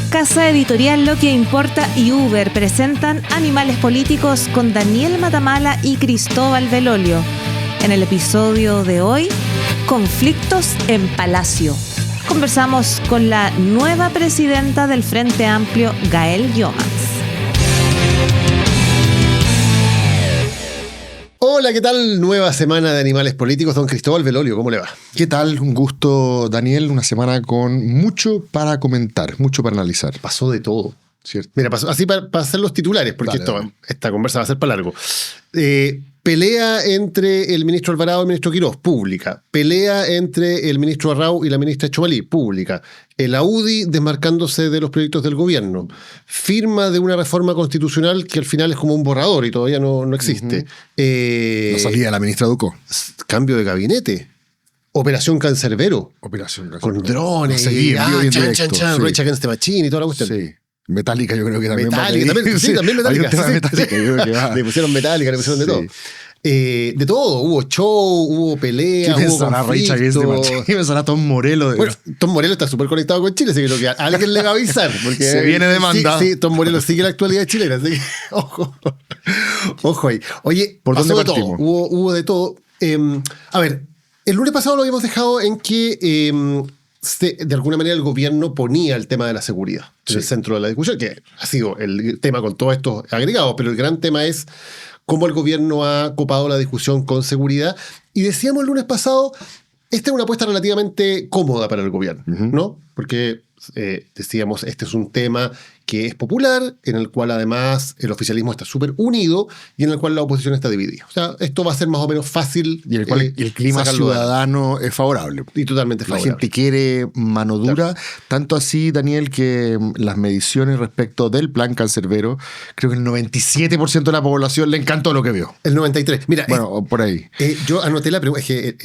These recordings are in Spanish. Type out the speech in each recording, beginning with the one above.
Casa Editorial Lo que Importa y Uber presentan Animales Políticos con Daniel Matamala y Cristóbal Belolio. En el episodio de hoy, conflictos en Palacio. Conversamos con la nueva presidenta del Frente Amplio, Gael Llomans. Hola, ¿qué tal? Nueva semana de Animales Políticos. Don Cristóbal Belolio, ¿cómo le va? ¿Qué tal? Un gusto, Daniel. Una semana con mucho para comentar, mucho para analizar. Pasó de todo. ¿Cierto? Mira, pasó así para hacer los titulares, porque Dale. esta conversa va a ser para largo. Pelea entre el ministro Alvarado y el ministro Quirós, pública. Pelea entre el ministro Arrau y la ministra Chomalí, pública. El UDI desmarcándose de los proyectos del gobierno. Firma de una reforma constitucional que al final es como un borrador y todavía no existe. La salida de la ministra Ducó. Cambio de gabinete. Operación Cancerbero. Operación. Con drones. Sí, Rage Against the Machine y toda la cuestión. Sí. Metallica yo creo que también Metallica, también Metallica. Hay un tema Metallica, yo creo que va. Le pusieron Metallica, le pusieron de todo. De todo, hubo show, hubo pelea, hubo Rage Against the Machine? ¿Qué pensará Tom Morello? Bueno, Tom Morello está súper conectado con Chile, así que creo que a alguien le va a avisar. Porque se viene demanda. Sí, Tom Morello sigue la actualidad chilena, así que ojo ahí. Oye, ¿por dónde pasó de partimos? todo, hubo de todo. A ver, el lunes pasado lo habíamos dejado en que de alguna manera el gobierno ponía el tema de la seguridad en el centro de la discusión, que ha sido el tema con todos estos agregados, pero el gran tema es cómo el gobierno ha copado la discusión con seguridad. Y decíamos el lunes pasado, esta es una apuesta relativamente cómoda para el gobierno, ¿no? Porque decíamos, este es un tema que es popular, en el cual además el oficialismo está súper unido y en el cual la oposición está dividida. O sea, esto va a ser más o menos fácil. Y en el cual el clima ciudadano es favorable. Y totalmente favorable. La gente quiere mano dura, tanto así, Daniel, que las mediciones respecto del plan Cancerbero, creo que el 97% de la población le encantó lo que vio. El 93%. Mira, bueno, por ahí. Yo anoté la pregunta, es que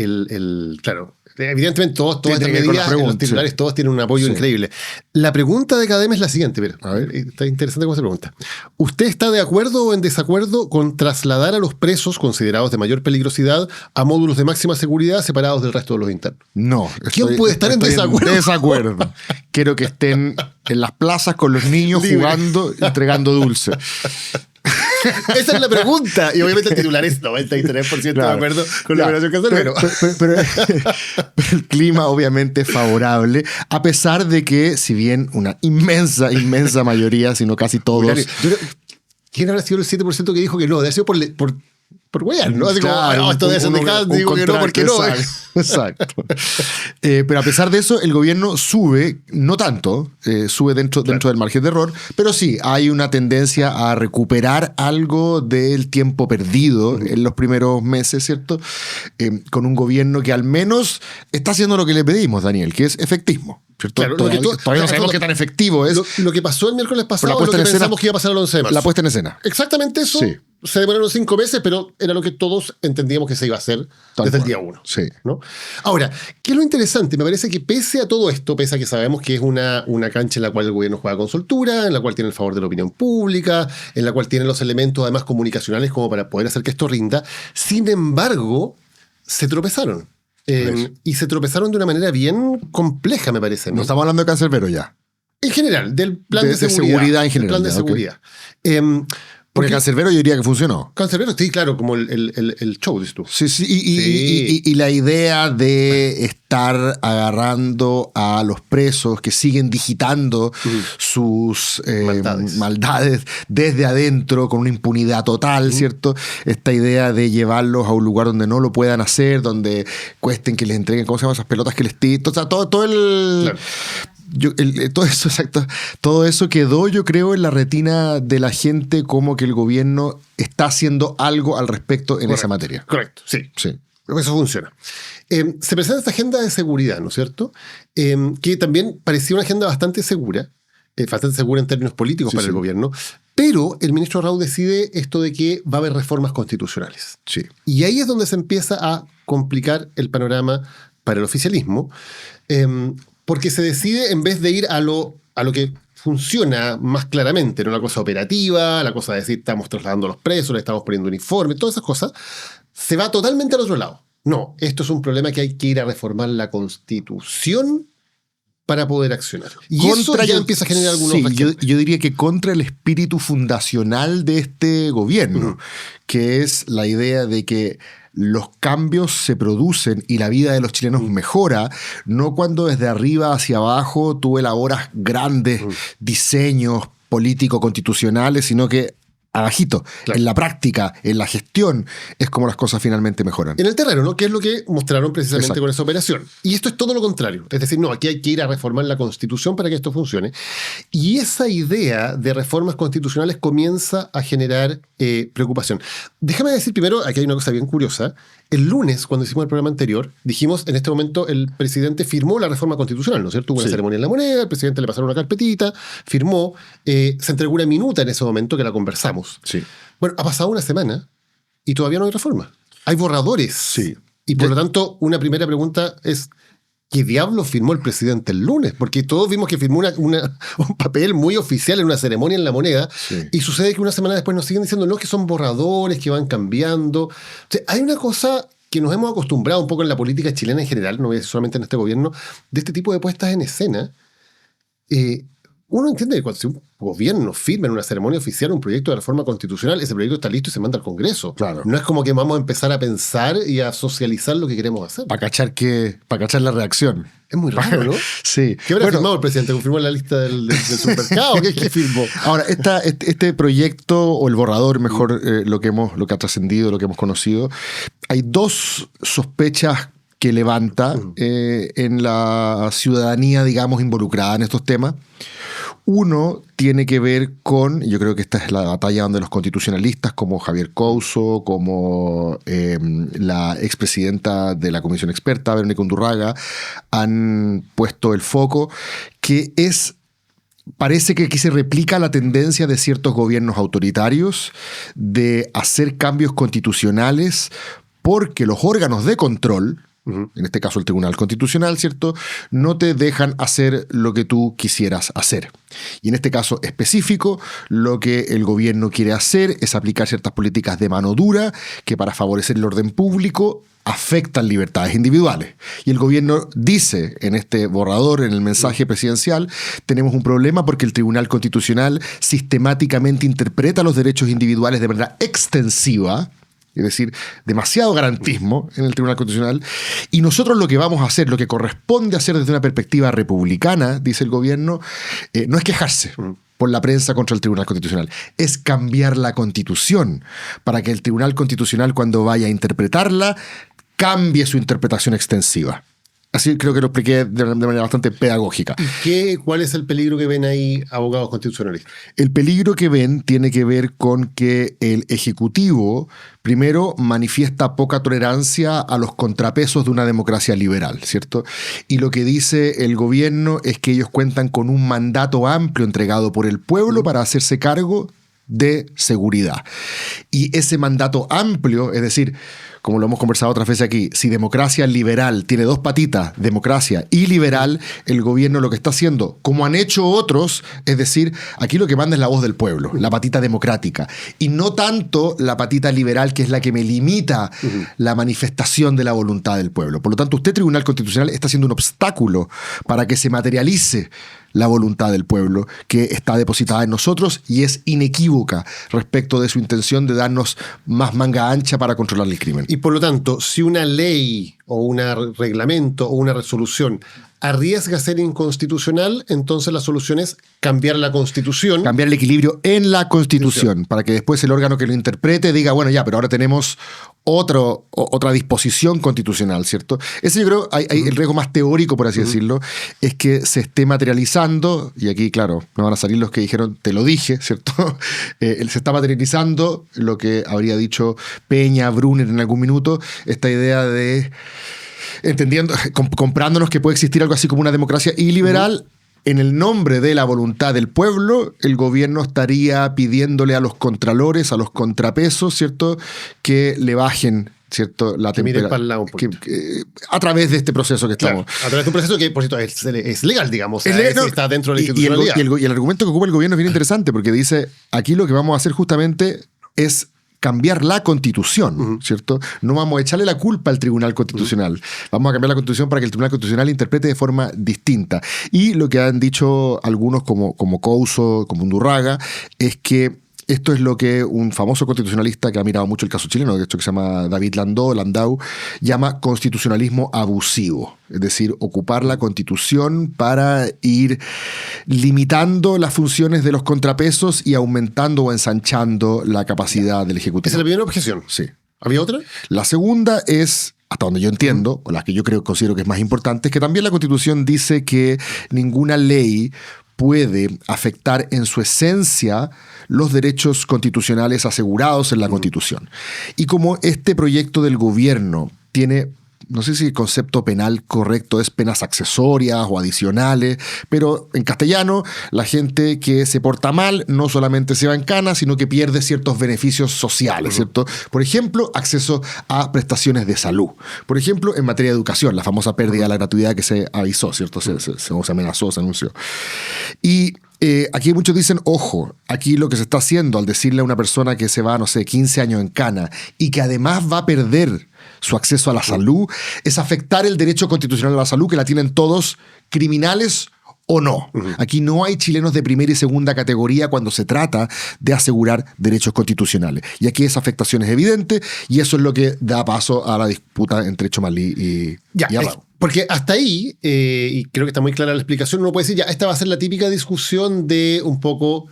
claro, evidentemente todas estas medidas, los titulares, todos tienen un apoyo increíble. La pregunta de Cadem es la siguiente, mira, a ver, está interesante cómo se pregunta. ¿Usted está de acuerdo o en desacuerdo con trasladar a los presos considerados de mayor peligrosidad a módulos de máxima seguridad separados del resto de los internos? No. ¿Quién puede estar en desacuerdo? En desacuerdo. Quiero que estén en las plazas con los niños jugando, entregando dulce. Esa es la pregunta. Y obviamente el titular es 93% de acuerdo con la operación Cancerbero. Pero el clima obviamente es favorable, a pesar de que, si bien una inmensa mayoría, si no casi todos... ¿Quién habrá sido el 7% que dijo que no? Debe ser por wear, ¿no? Así claro, como, esto debe ser de casa, digo que no, porque no. Exacto. Pero a pesar de eso, el gobierno sube, no tanto, sube dentro del margen de error, pero sí, hay una tendencia a recuperar algo del tiempo perdido en los primeros meses, ¿cierto? Con un gobierno que al menos está haciendo lo que le pedimos, Daniel, que es efectismo. Claro, todavía no sabemos qué tan efectivo es. Lo que pasó el miércoles pasado es lo que pensamos que iba a pasar el 11 de marzo. La puesta en escena. Exactamente eso. Sí. Se demoraron 5 meses, pero era lo que todos entendíamos que se iba a hacer desde el día 1. Sí. ¿No? Ahora, ¿qué es lo interesante? Me parece que pese a todo esto, pese a que sabemos que es una cancha en la cual el gobierno juega con soltura, en la cual tiene el favor de la opinión pública, en la cual tiene los elementos además comunicacionales como para poder hacer que esto rinda, sin embargo, se tropezaron. Y se tropezaron de una manera bien compleja, me parece. No estamos hablando de Cancerbero ya. En general, del plan de seguridad en general. El plan de seguridad. Porque Cancerbero yo diría que funcionó. Cancerbero, sí, claro, como el show, dices tú. Sí. Y la idea de estar agarrando a los presos que siguen digitando sus maldades desde adentro con una impunidad total, ¿cierto? Esta idea de llevarlos a un lugar donde no lo puedan hacer, donde cuesten que les entreguen, ¿cómo se llaman esas pelotas que les tiran? O sea, todo el... Claro. Todo eso, exacto. Todo eso quedó, yo creo, en la retina de la gente como que el gobierno está haciendo algo al respecto en esa materia. Correcto, sí. Eso funciona. Se presenta esta agenda de seguridad, ¿no es cierto? Que también parecía una agenda bastante segura en términos políticos para el gobierno, pero el ministro Arrau decide esto de que va a haber reformas constitucionales. Sí. Y ahí es donde se empieza a complicar el panorama para el oficialismo, porque se decide, en vez de ir a lo que funciona más claramente, no la cosa operativa, la cosa de decir estamos trasladando a los presos, le estamos poniendo uniforme, todas esas cosas, se va totalmente al otro lado. No, esto es un problema que hay que ir a reformar la Constitución para poder accionar. Y eso ya empieza a generar algunos... Sí, yo diría que contra el espíritu fundacional de este gobierno, que es la idea de que los cambios se producen y la vida de los chilenos mejora, no cuando desde arriba hacia abajo tú elaboras grandes diseños político-constitucionales, sino que abajito, en la práctica, en la gestión, es como las cosas finalmente mejoran. En el terreno, ¿no? Que es lo que mostraron precisamente con esa operación. Y esto es todo lo contrario. Es decir, no, aquí hay que ir a reformar la Constitución para que esto funcione. Y esa idea de reformas constitucionales comienza a generar preocupación. Déjame decir primero, aquí hay una cosa bien curiosa. El lunes, cuando hicimos el programa anterior, dijimos, en este momento el presidente firmó la reforma constitucional, ¿no es cierto? Hubo una ceremonia en La Moneda, el presidente le pasaron una carpetita, firmó, se entregó una minuta en ese momento que la conversamos. Sí. Bueno, ha pasado una semana y todavía no hay reforma. Hay borradores. Sí. Y por lo tanto, una primera pregunta es, ¿qué diablos firmó el presidente el lunes? Porque todos vimos que firmó un papel muy oficial en una ceremonia en La Moneda, y sucede que una semana después nos siguen diciendo no, que son borradores, que van cambiando. O sea, hay una cosa que nos hemos acostumbrado un poco en la política chilena en general, no solamente en este gobierno, de este tipo de puestas en escena. Uno entiende que cuando un gobierno firma en una ceremonia oficial un proyecto de reforma constitucional, ese proyecto está listo y se manda al Congreso. Claro. No es como que vamos a empezar a pensar y a socializar lo que queremos hacer. Para cachar la reacción. Es muy raro, ¿no? Sí. ¿Qué habrá firmado el presidente? ¿Confirmó la lista del supermercado? ¿Qué firmó? Ahora, este proyecto, o el borrador, mejor, lo que ha trascendido, lo que hemos conocido, hay dos sospechas que levanta en la ciudadanía, digamos, involucrada en estos temas. Uno tiene que ver con, yo creo que esta es la batalla donde los constitucionalistas como Javier Couso, como la expresidenta de la Comisión Experta, Verónica Undurraga, han puesto el foco, que parece que aquí se replica la tendencia de ciertos gobiernos autoritarios de hacer cambios constitucionales porque los órganos de control, en este caso el Tribunal Constitucional, ¿cierto?, no te dejan hacer lo que tú quisieras hacer. Y en este caso específico, lo que el gobierno quiere hacer es aplicar ciertas políticas de mano dura que, para favorecer el orden público, afectan libertades individuales. Y el gobierno dice en este borrador, en el mensaje presidencial, tenemos un problema porque el Tribunal Constitucional sistemáticamente interpreta los derechos individuales de manera extensiva, es decir, demasiado garantismo en el Tribunal Constitucional, y nosotros lo que vamos a hacer, lo que corresponde hacer desde una perspectiva republicana, dice el gobierno, no es quejarse por la prensa contra el Tribunal Constitucional, es cambiar la Constitución para que el Tribunal Constitucional, cuando vaya a interpretarla, cambie su interpretación extensiva. Así creo que lo expliqué de manera bastante pedagógica. ¿Y cuál es el peligro que ven ahí abogados constitucionalistas? El peligro que ven tiene que ver con que el Ejecutivo, primero, manifiesta poca tolerancia a los contrapesos de una democracia liberal, ¿cierto? Y lo que dice el gobierno es que ellos cuentan con un mandato amplio entregado por el pueblo para hacerse cargo de seguridad. Y ese mandato amplio, es decir, como lo hemos conversado otras veces aquí, si democracia liberal tiene dos patitas, democracia y liberal, el gobierno lo que está haciendo, como han hecho otros, es decir, aquí lo que manda es la voz del pueblo, la patita democrática, y no tanto la patita liberal, que es la que me limita la manifestación de la voluntad del pueblo. Por lo tanto, usted, Tribunal Constitucional, está siendo un obstáculo para que se materialice la voluntad del pueblo que está depositada en nosotros y es inequívoca respecto de su intención de darnos más manga ancha para controlar el crimen. Y por lo tanto, si una ley o un reglamento o una resolución arriesga a ser inconstitucional, entonces la solución es cambiar la Constitución. Cambiar el equilibrio en la Constitución, para que después el órgano que lo interprete diga, bueno, ya, pero ahora tenemos otra disposición constitucional, ¿cierto? Ese, yo creo, hay el riesgo más teórico, por así decirlo, es que se esté materializando, y aquí, claro, no van a salir los que dijeron, te lo dije, ¿cierto? Se está materializando lo que habría dicho Peña, Brunner en algún minuto, esta idea de, entendiendo, comprándonos que puede existir algo así como una democracia iliberal. En el nombre de la voluntad del pueblo, el gobierno estaría pidiéndole a los contralores, a los contrapesos, ¿cierto?, que le bajen, ¿cierto?, la temperatura. A través de este proceso que estamos. Claro, a través de un proceso que, por cierto, es legal, digamos. Está dentro de la institucionalidad. Y el argumento que ocupa el gobierno es bien interesante, porque dice, aquí lo que vamos a hacer justamente es cambiar la Constitución, ¿cierto? No vamos a echarle la culpa al Tribunal Constitucional. Vamos a cambiar la Constitución para que el Tribunal Constitucional interprete de forma distinta. Y lo que han dicho algunos como Couso, como Undurraga, es que esto es lo que un famoso constitucionalista que ha mirado mucho el caso chileno, de hecho, que se llama David Landau, llama constitucionalismo abusivo. Es decir, ocupar la Constitución para ir limitando las funciones de los contrapesos y aumentando o ensanchando la capacidad del Ejecutivo. Esa es la primera objeción. Sí. ¿Había otra? La segunda es, hasta donde yo entiendo, o la que yo considero que es más importante, es que también la Constitución dice que ninguna ley puede afectar en su esencia los derechos constitucionales asegurados en la Constitución. Y como este proyecto del gobierno tiene, no sé si el concepto penal correcto es penas accesorias o adicionales, pero en castellano la gente que se porta mal no solamente se va en cana, sino que pierde ciertos beneficios sociales, ¿cierto? Por ejemplo, acceso a prestaciones de salud. Por ejemplo, en materia de educación, la famosa pérdida de la gratuidad que se avisó, ¿cierto? Se amenazó, se anunció. Y aquí muchos dicen, ojo, aquí lo que se está haciendo al decirle a una persona que se va, 15 años en cana y que además va a perder su acceso a la salud, es afectar el derecho constitucional a la salud que la tienen todos, criminales o no. Aquí no hay chilenos de primera y segunda categoría cuando se trata de asegurar derechos constitucionales. Y aquí esa afectación es evidente y eso es lo que da paso a la disputa entre Chomalí y Arrau. Porque hasta ahí, y creo que está muy clara la explicación, uno puede decir, ya, esta va a ser la típica discusión de un poco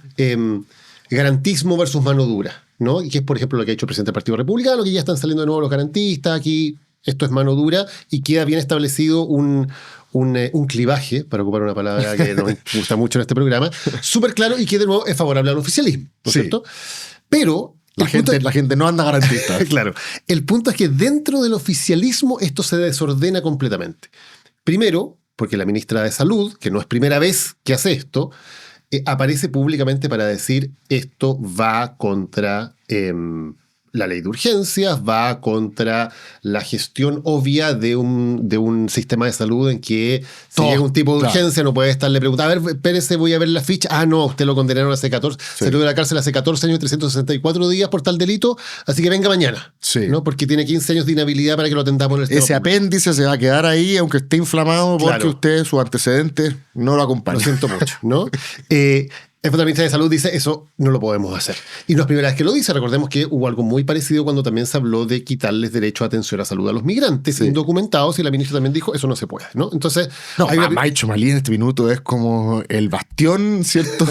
garantismo versus mano dura, ¿no? Y que es, por ejemplo, lo que ha hecho el presidente del Partido Republicano, que ya están saliendo de nuevo los garantistas, aquí esto es mano dura, y queda bien establecido un clivaje, para ocupar una palabra que nos gusta mucho en este programa, súper claro y que de nuevo es favorable al oficialismo, ¿no es cierto? Pero la gente no anda garantista. Claro. El punto es que dentro del oficialismo esto se desordena completamente. Primero, porque la ministra de Salud, que no es primera vez que hace esto, aparece públicamente para decir esto va contra la ley de urgencias, va contra la gestión obvia de un sistema de salud en que si llega un tipo de urgencia no puede estarle preguntando, a ver, espérese, voy a ver la ficha. Ah, no, usted lo condenaron hace 14, salió de la cárcel hace 14 años y 364 días por tal delito, así que venga mañana. Sí. ¿No? Porque tiene 15 años de inhabilidad para que lo atendamos en el sistema. Ese apéndice se va a quedar ahí, aunque esté inflamado, porque usted, sus antecedentes, no lo acompaña. Lo siento mucho, ¿no? El ministro de Salud dice, eso no lo podemos hacer. Y no es primera vez que lo dice. Recordemos que hubo algo muy parecido cuando también se habló de quitarles derecho a atención a salud a los migrantes indocumentados, y la ministra también dijo, eso no se puede, ¿no? Entonces... May Chomalí en este minuto es como el bastión, ¿cierto?,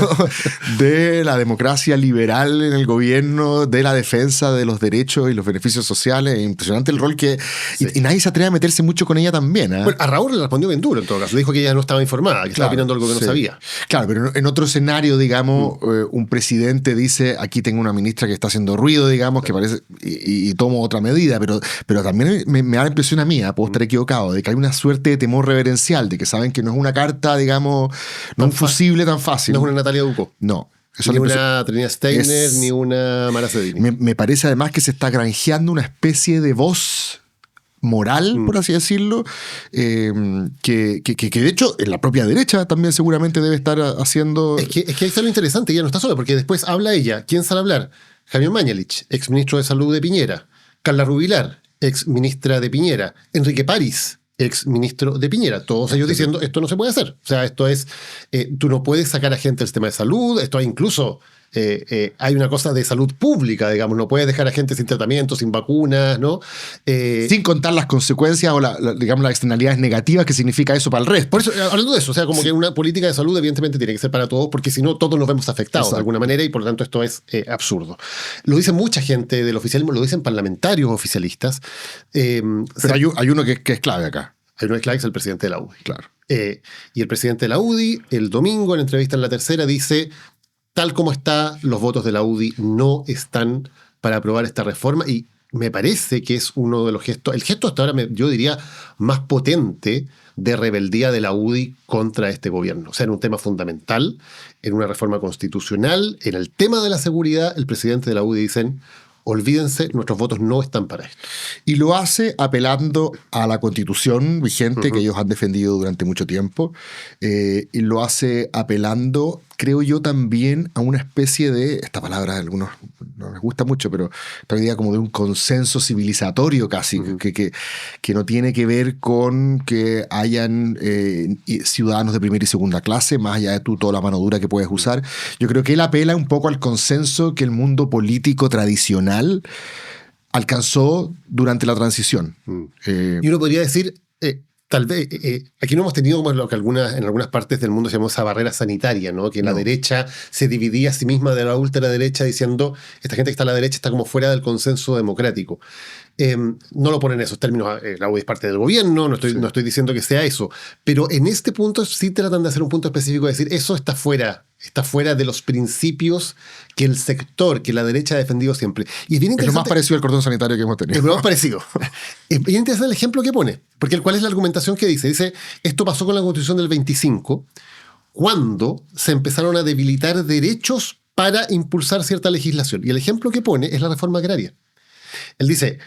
de la democracia liberal en el gobierno, de la defensa de los derechos y los beneficios sociales. Es impresionante el rol que... Y nadie se atreve a meterse mucho con ella también, ¿eh? Bueno, a Raúl le respondió bien duro, en todo caso. Le dijo que ella no estaba informada, que estaba opinando algo que no sabía. Claro, pero en otro escenario, digamos, un presidente dice, aquí tengo una ministra que está haciendo ruido, digamos, que parece, y tomo otra medida, pero también me da la impresión a mí, puedo estar equivocado, de que hay una suerte de temor reverencial, de que saben que no es una carta, digamos, no un fusible tan fácil. No es una Natalia Ducó. No. Ni una Trinidad Steiner, ni una Mara Cedini. Me parece además que se está granjeando una especie de voz moral, por así decirlo, que de hecho en la propia derecha también seguramente debe estar haciendo... Es que ahí está lo interesante, ella no está sola, porque después habla ella. ¿Quién sale a hablar? Javier Mañalich, ex ministro de Salud de Piñera. Carla Rubilar, ex ministra de Piñera. Enrique París, ex ministro de Piñera. Todos ellos diciendo, esto no se puede hacer. O sea, esto es, tú no puedes sacar a gente del sistema de salud, esto es incluso... hay una cosa de salud pública, digamos, no puedes dejar a gente sin tratamiento, sin vacunas, ¿no? Sin contar las consecuencias o digamos, las externalidades negativas que significa eso para el resto. Por eso, hablando de eso, o sea, como que una política de salud evidentemente tiene que ser para todos, porque si no, todos nos vemos afectados de alguna manera y por lo tanto esto es absurdo. Lo dice mucha gente del oficialismo, lo dicen parlamentarios oficialistas. Pero hay uno que es clave acá. Hay uno que es clave, es el presidente de la UDI. Claro. Y el presidente de la UDI, el domingo, en entrevista en La Tercera, dice... Tal como está, los votos de la UDI no están para aprobar esta reforma y me parece que es uno de los gestos, el gesto hasta ahora yo diría más potente de rebeldía de la UDI contra este gobierno. O sea, en un tema fundamental, en una reforma constitucional, en el tema de la seguridad, el presidente de la UDI dicen... Olvídense, nuestros votos no están para esto. Y lo hace apelando a la Constitución vigente que ellos han defendido durante mucho tiempo. Y lo hace apelando, creo yo, también a una especie de, esta palabra algunos no les gusta mucho, pero esta idea como de un consenso civilizatorio casi, que no tiene que ver con que hayan ciudadanos de primera y segunda clase, más allá de toda la mano dura que puedes usar. Yo creo que él apela un poco al consenso que el mundo político tradicional alcanzó durante la transición. Y uno podría decir, tal vez, aquí no hemos tenido como lo que en algunas partes del mundo se llamó esa barrera sanitaria, ¿no? Que la derecha se dividía a sí misma de la ultraderecha diciendo, esta gente que está a la derecha está como fuera del consenso democrático. No lo ponen en esos términos, la UDI es parte del gobierno, no estoy diciendo que sea eso, pero en este punto sí tratan de hacer un punto específico de decir, eso está fuera de los principios que el sector, que la derecha ha defendido siempre. Y es bien interesante. Es lo más parecido al cordón sanitario que hemos tenido. Es lo más parecido. Es bien interesante el ejemplo que pone, porque ¿cuál es la argumentación que dice? Dice, esto pasó con la Constitución del 25, cuando se empezaron a debilitar derechos para impulsar cierta legislación. Y el ejemplo que pone es la reforma agraria. Él dice,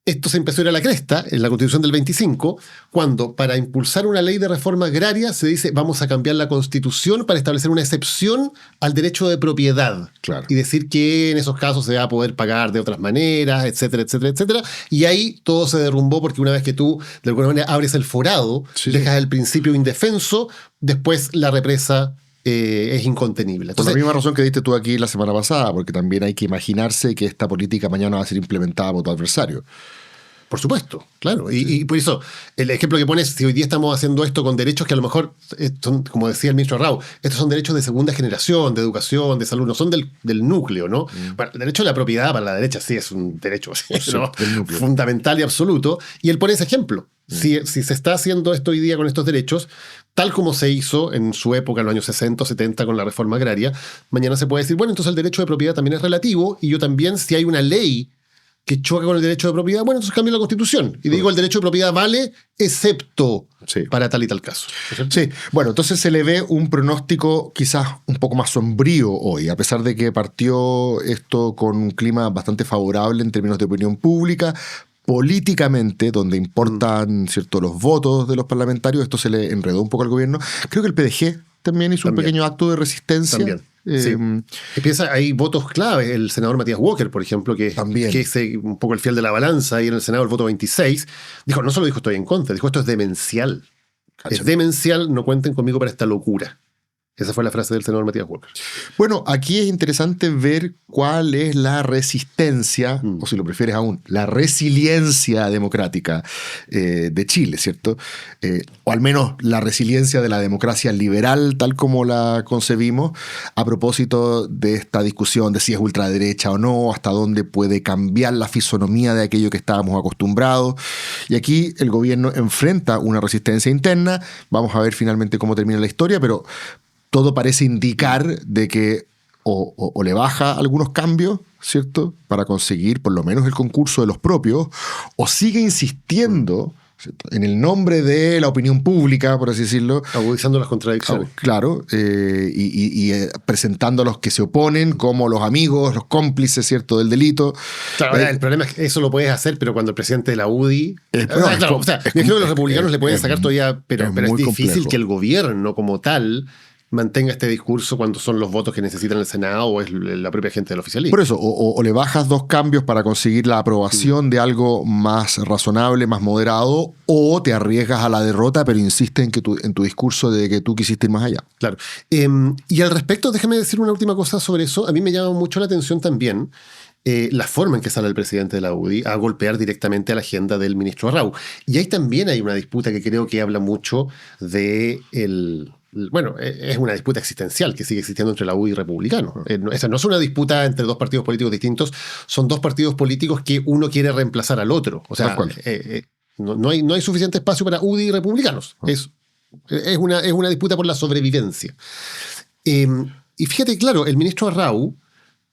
esto se empezó a ir a la cresta en la Constitución del 25, cuando para impulsar una ley de reforma agraria se dice vamos a cambiar la Constitución para establecer una excepción al derecho de propiedad. Claro. Y decir que en esos casos se va a poder pagar de otras maneras, etcétera, etcétera, etcétera. Y ahí todo se derrumbó porque una vez que tú de alguna manera abres el forado, dejas el principio indefenso, después la represa es incontenible. Entonces, por la misma razón que diste tú aquí la semana pasada, porque también hay que imaginarse que esta política mañana va a ser implementada por tu adversario. Por supuesto, claro. Y por eso, el ejemplo que pones, si hoy día estamos haciendo esto con derechos que a lo mejor son, como decía el ministro Rao, estos son derechos de segunda generación, de educación, de salud, no son del núcleo, ¿no? Bueno, el derecho a la propiedad para la derecha sí es un derecho ¿no? fundamental y absoluto. Y él pone ese ejemplo. Si se está haciendo esto hoy día con estos derechos, tal como se hizo en su época, en los años 60 o 70 con la reforma agraria, mañana se puede decir, bueno, entonces el derecho de propiedad también es relativo y yo también, si hay una ley que choca con el derecho de propiedad, bueno, entonces cambio la Constitución. Y digo, el derecho de propiedad vale, excepto para tal y tal caso. Sí, bueno, entonces se le ve un pronóstico quizás un poco más sombrío hoy, a pesar de que partió esto con un clima bastante favorable en términos de opinión pública. Políticamente, donde importan ¿cierto? Los votos de los parlamentarios, esto se le enredó un poco al gobierno. Creo que el PDG también hizo un pequeño acto de resistencia. También. Sí. Hay votos clave. El senador Matías Walker, por ejemplo, que es un poco el fiel de la balanza, y en el Senado el voto 26, no solo dijo estoy en contra, dijo esto es demencial. Cacha. Es demencial, no cuenten conmigo para esta locura. Esa fue la frase del senador Matías Walker. Bueno, aquí es interesante ver cuál es la resistencia, o si lo prefieres aún, la resiliencia democrática de Chile, ¿cierto? O al menos la resiliencia de la democracia liberal, tal como la concebimos, a propósito de esta discusión de si es ultraderecha o no, hasta dónde puede cambiar la fisonomía de aquello que estábamos acostumbrados. Y aquí el gobierno enfrenta una resistencia interna. Vamos a ver finalmente cómo termina la historia, pero todo parece indicar de que o le baja algunos cambios, ¿cierto?, para conseguir por lo menos el concurso de los propios, o sigue insistiendo, ¿cierto?, en el nombre de la opinión pública, por así decirlo. Agudizando las contradicciones. Claro, y presentando a los que se oponen como los amigos, los cómplices, ¿cierto?, del delito. Claro, el problema es que eso lo puedes hacer, pero cuando el presidente de la UDI... yo creo que los republicanos le pueden sacar todavía, pero es difícil complejo. Que el gobierno como tal mantenga este discurso cuando son los votos que necesitan el Senado o es la propia gente del oficialismo. Por eso, o le bajas 2 cambios para conseguir la aprobación de algo más razonable, más moderado, o te arriesgas a la derrota, pero insistes en tu discurso de que tú quisiste ir más allá. Claro. Y al respecto, déjame decir una última cosa sobre eso. A mí me llama mucho la atención también la forma en que sale el presidente de la UDI a golpear directamente a la agenda del ministro Rao. Y ahí también hay una disputa que creo que habla mucho de bueno, es una disputa existencial que sigue existiendo entre la UDI y republicanos. Esa no es una disputa entre 2 partidos políticos distintos, son 2 partidos políticos que uno quiere reemplazar al otro. O sea, no hay suficiente espacio para UDI y republicanos. Es una disputa por la sobrevivencia. Y fíjate, claro, el ministro Rao,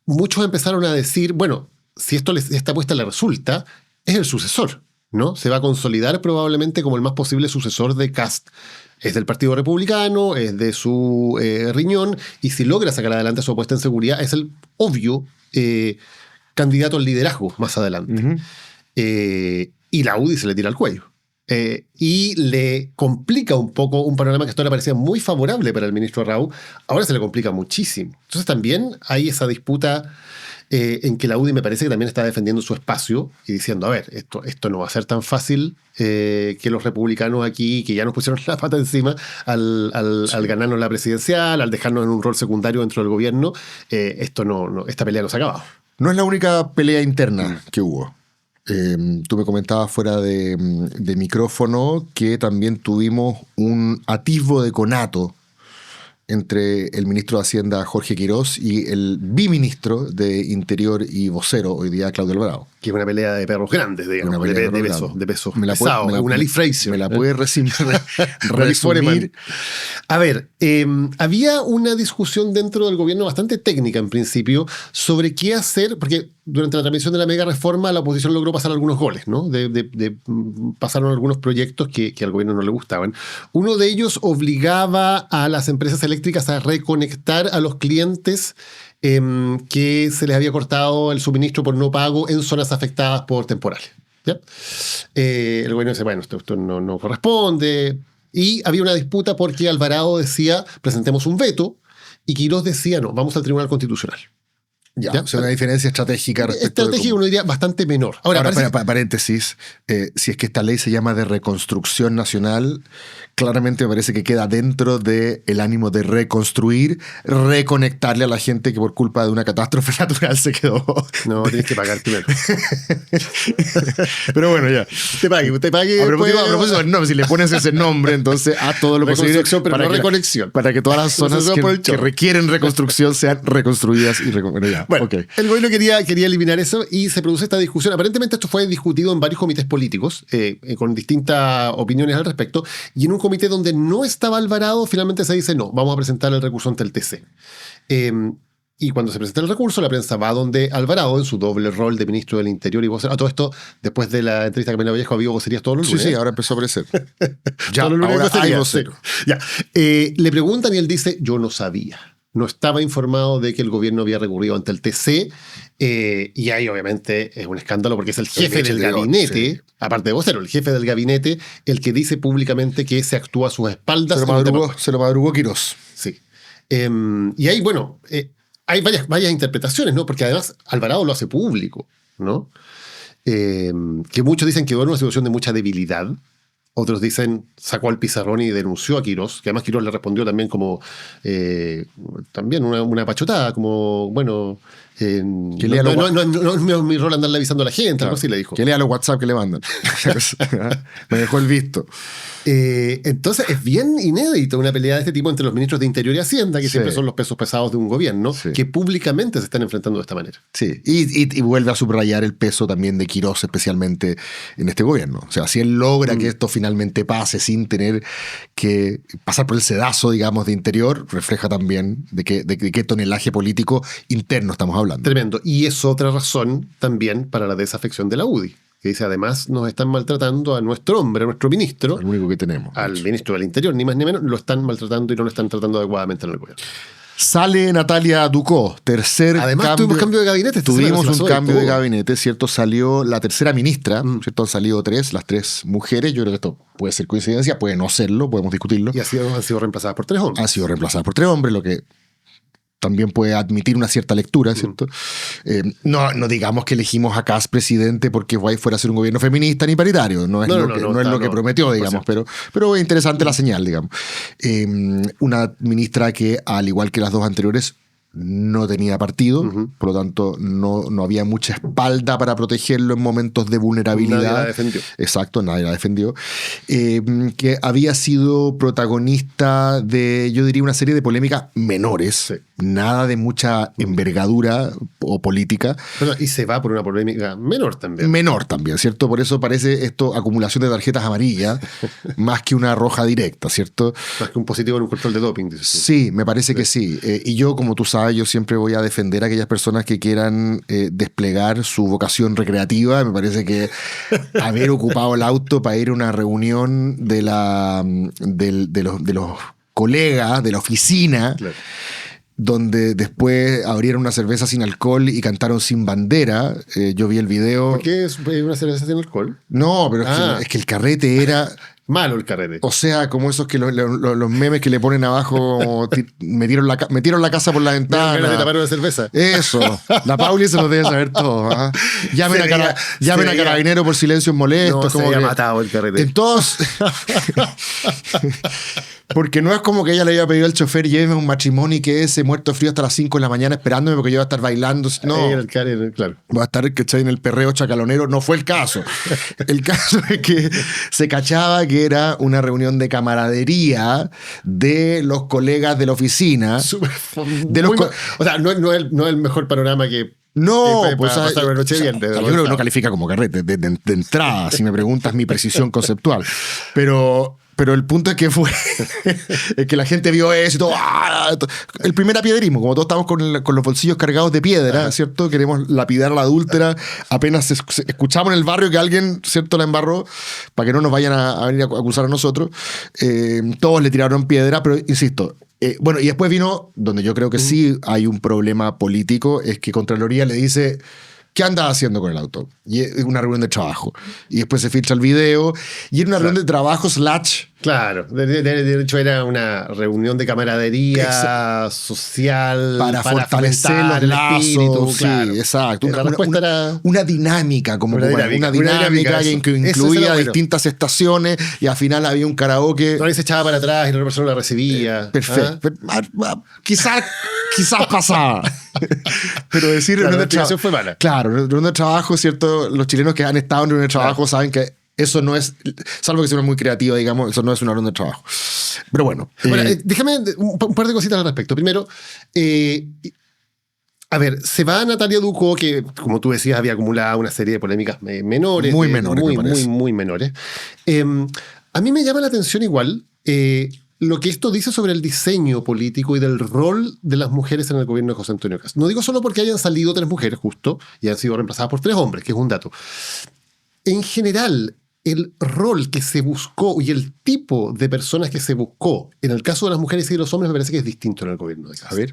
muchos empezaron a decir, bueno, si esta apuesta le resulta, es el sucesor, ¿no? Se va a consolidar probablemente como el más posible sucesor de Kast. Es del Partido Republicano, es de su riñón, y si logra sacar adelante su apuesta en seguridad, es el obvio candidato al liderazgo más adelante. Y la UDI se le tira al cuello. Y le complica un poco un panorama que hasta ahora parecía muy favorable para el ministro Rao. Ahora se le complica muchísimo. Entonces también hay esa disputa en que la UDI me parece que también está defendiendo su espacio y diciendo, a ver, esto no va a ser tan fácil que los republicanos aquí, que ya nos pusieron la pata encima al ganarnos la presidencial, al dejarnos en un rol secundario dentro del gobierno, esta pelea no se ha acabado. No es la única pelea interna que hubo. Tú me comentabas fuera de micrófono que también tuvimos un atisbo de conato entre el ministro de Hacienda, Jorge Quirós, y el biministro de Interior y vocero, hoy día, Claudio Alvarado. Que es una pelea de perros grandes, digamos, de pesos pesados. Una Lee Frazier. ¿Me la puedes resumir? A ver, había una discusión dentro del gobierno bastante técnica en principio sobre qué hacer, porque durante la transmisión de la mega reforma la oposición logró pasar algunos goles, ¿no? Pasaron algunos proyectos que al gobierno no le gustaban. Uno de ellos obligaba a las empresas eléctricas a reconectar a los clientes que se les había cortado el suministro por no pago en zonas afectadas por temporales. ¿Ya? El gobierno dice, bueno, esto no corresponde. Y había una disputa porque Alvarado decía, presentemos un veto, y Quirós decía, no, vamos al Tribunal Constitucional. ¿Ya? O sea, una diferencia estratégica respecto estratégica, uno diría, bastante menor. Ahora paréntesis, si es que esta ley se llama de reconstrucción nacional, claramente me parece que queda dentro del ánimo de reconstruir, reconectarle a la gente que por culpa de una catástrofe natural se quedó. No, tienes que pagar primero. Pero bueno, ya. Te pague. A propósito, no, si le pones ese nombre, entonces haz todo lo posible pero no reconexión. Para que todas las zonas que requieren reconstrucción sean reconstruidas y reconstruidas. Bueno, el gobierno quería eliminar eso y se produce esta discusión. Aparentemente esto fue discutido en varios comités políticos con distintas opiniones al respecto, y en un comité donde no estaba Alvarado finalmente se dice no, vamos a presentar el recurso ante el TC. Y cuando se presenta el recurso, la prensa va donde Alvarado, en su doble rol de ministro del Interior y vocero. A todo esto, después de la entrevista que Camila Vallejo, había vocerías todos los lunes. Sí, ahora empezó a aparecer. Ya, ahora hay vocero. Ya. Le preguntan y él dice, yo no sabía. No estaba informado de que el gobierno había recurrido ante el TC, y ahí obviamente es un escándalo porque es el jefe del gabinete, sí, aparte de vocero, el jefe del gabinete, el que dice públicamente que se actúa a sus espaldas. Se lo madrugó Quirós. Sí. Y ahí, bueno, hay varias interpretaciones, ¿no? Porque además Alvarado lo hace público, ¿no? Que muchos dicen que hubo una situación de mucha debilidad. Otros dicen, sacó al pizarrón y denunció a Quirós, que además Quirós le respondió también como también una pachotada, como, bueno, no es mi rol andarle avisando a la gente, claro, algo así le dijo. Que lea los WhatsApp que le mandan. Me dejó el visto. Entonces es bien inédito una pelea de este tipo entre los ministros de Interior y Hacienda, que siempre son los pesos pesados de un gobierno, que públicamente se están enfrentando de esta manera. Sí, y vuelve a subrayar el peso también de Quirós, especialmente en este gobierno. O sea, si él logra que esto finalmente pase sin tener que pasar por el sedazo, digamos, de Interior, refleja también de qué tonelaje político interno estamos hablando. Tremendo. Y es otra razón también para la desafección de la UDI. Que dice, además, nos están maltratando a nuestro hombre, a nuestro ministro. El único que tenemos. Al ministro del Interior, ni más ni menos, lo están maltratando y no lo están tratando adecuadamente en el gobierno. Sale Natalia Ducó, Además, tuvimos cambio de gabinete. Tuvimos un cambio de gabinete, ¿cierto? Salió la tercera ministra, ¿cierto? Han salido las tres mujeres. Yo creo que esto puede ser coincidencia, puede no serlo, podemos discutirlo. Y han sido reemplazadas por 3 hombres. Han sido reemplazadas por 3 hombres, lo que también puede admitir una cierta lectura, ¿cierto? No digamos que elegimos a Kast presidente porque Guay fuera a ser un gobierno feminista ni paritario. No es lo que prometió, digamos, pero es interesante la señal, digamos. Una ministra que, al igual que las 2 anteriores, no tenía partido, por lo tanto no había mucha espalda para protegerlo en momentos de vulnerabilidad. Nadie la defendió. Exacto, nadie la defendió. Que había sido protagonista de, yo diría, una serie de polémicas menores, nada de mucha envergadura o política. Y se va por una polémica menor también. Menor también, ¿cierto? Por eso parece esto acumulación de tarjetas amarillas más que una roja directa, ¿cierto? Más que un positivo en un control de doping. Dices tú. Sí, me parece que sí. Y yo, como tú sabes, yo siempre voy a defender a aquellas personas que quieran desplegar su vocación recreativa. Me parece que haber ocupado el auto para ir a una reunión de los colegas de la oficina, claro, donde después abrieron una cerveza sin alcohol y cantaron Sin Bandera. Yo vi el video. ¿Por qué es una cerveza sin alcohol? No, pero es que el carrete era... Malo el carrete. O sea, como esos que los memes que le ponen abajo, metieron la casa por la ventana. Me de tapar una cerveza. Eso. La Pauli se nos debe saber todo. ¿Ah? Llamen a Carabinero por silencios molestos. No, como se había que, matado el carrete. Entonces, porque no es como que ella le haya pedido al chofer, lléveme a un matrimonio y que ese muerto frío hasta las 5 de la mañana esperándome porque yo voy a estar bailando. No. Claro. Voy a estar, ¿cachai? En el perreo chacalonero. No fue el caso. El caso es que se cachaba que era una reunión de camaradería de los colegas de la oficina. O sea, no es el mejor panorama que... No, pues pasar una noche bien. Yo creo que no califica como carrete de entrada, si me preguntas mi precisión conceptual. Pero el punto es que es que la gente vio eso y todo. El primer apiedrismo, como todos estamos con los bolsillos cargados de piedra, ¿cierto? Queremos lapidar a la adúltera. Apenas escuchamos en el barrio que alguien, ¿cierto?, la embarró, para que no nos vayan a venir a acusar a nosotros. Todos le tiraron piedra, pero insisto. Bueno, y después vino, donde yo creo que sí hay un problema político, es que Contraloría le dice, ¿qué andas haciendo con el auto? Y es una reunión de trabajo. Y después se filtra el video, y era una reunión de trabajo / Claro, de hecho era una reunión de camaradería social para fortalecer los lazos, espíritu, claro. Exacto. Una dinámica, como una dinámica que incluía distintas estaciones y al final había un karaoke. No, se echaba para atrás y la otra persona la recibía. Perfecto. Quizás pasaba. Pero decir la investigación fue mala. Claro, reunión de trabajo, ¿cierto? Los chilenos que han estado en reunión de trabajo saben que eso no es, salvo que sea muy creativa, digamos, eso no es una ronda de trabajo. Pero bueno. Déjame un par de cositas al respecto. Primero, a ver, se va Natalia Ducó, que como tú decías había acumulado una serie de polémicas menores. Muy menores, muy menores. A mí me llama la atención igual lo que esto dice sobre el diseño político y del rol de las mujeres en el gobierno de José Antonio Kast. No digo solo porque hayan salido 3 mujeres justo y han sido reemplazadas por 3 hombres, que es un dato. En general, el rol que se buscó y el tipo de personas que se buscó en el caso de las mujeres y de los hombres me parece que es distinto en el gobierno de Kast. A ver.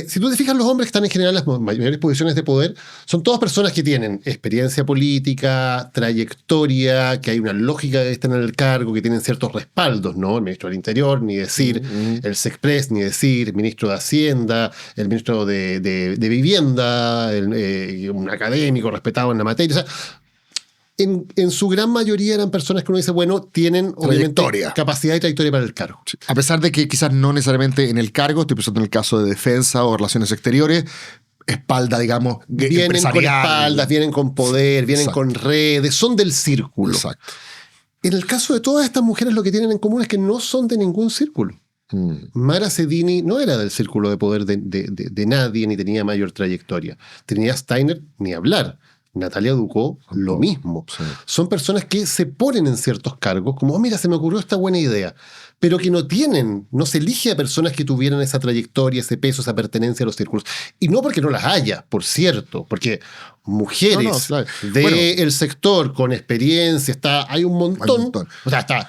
Si tú te fijas, los hombres que están en general en las mayores posiciones de poder son todas personas que tienen experiencia política, trayectoria, que hay una lógica de estar en el cargo, que tienen ciertos respaldos, ¿no? El ministro del Interior, ni decir, el Sexpress, ni decir, el ministro de Hacienda, el ministro de Vivienda, un académico respetado en la materia. O sea, en su gran mayoría eran personas que uno dice, bueno, tienen obviamente capacidad y trayectoria para el cargo. Sí. A pesar de que quizás no necesariamente en el cargo, estoy pensando en el caso de defensa o relaciones exteriores, espalda, digamos, vienen con espaldas, vienen con poder, vienen con redes, son del círculo. Exacto. En el caso de todas estas mujeres lo que tienen en común es que no son de ningún círculo. Mara Sedini no era del círculo de poder de nadie, ni tenía mayor trayectoria. Trinidad Steiner, ni hablar. Natalia Ducó, lo mismo. Sí. Son personas que se ponen en ciertos cargos, como, mira, se me ocurrió esta buena idea, pero que no se elige a personas que tuvieran esa trayectoria, ese peso, esa pertenencia a los círculos. Y no porque no las haya, por cierto, porque mujeres del sector con experiencia, hay un montón. O sea, está,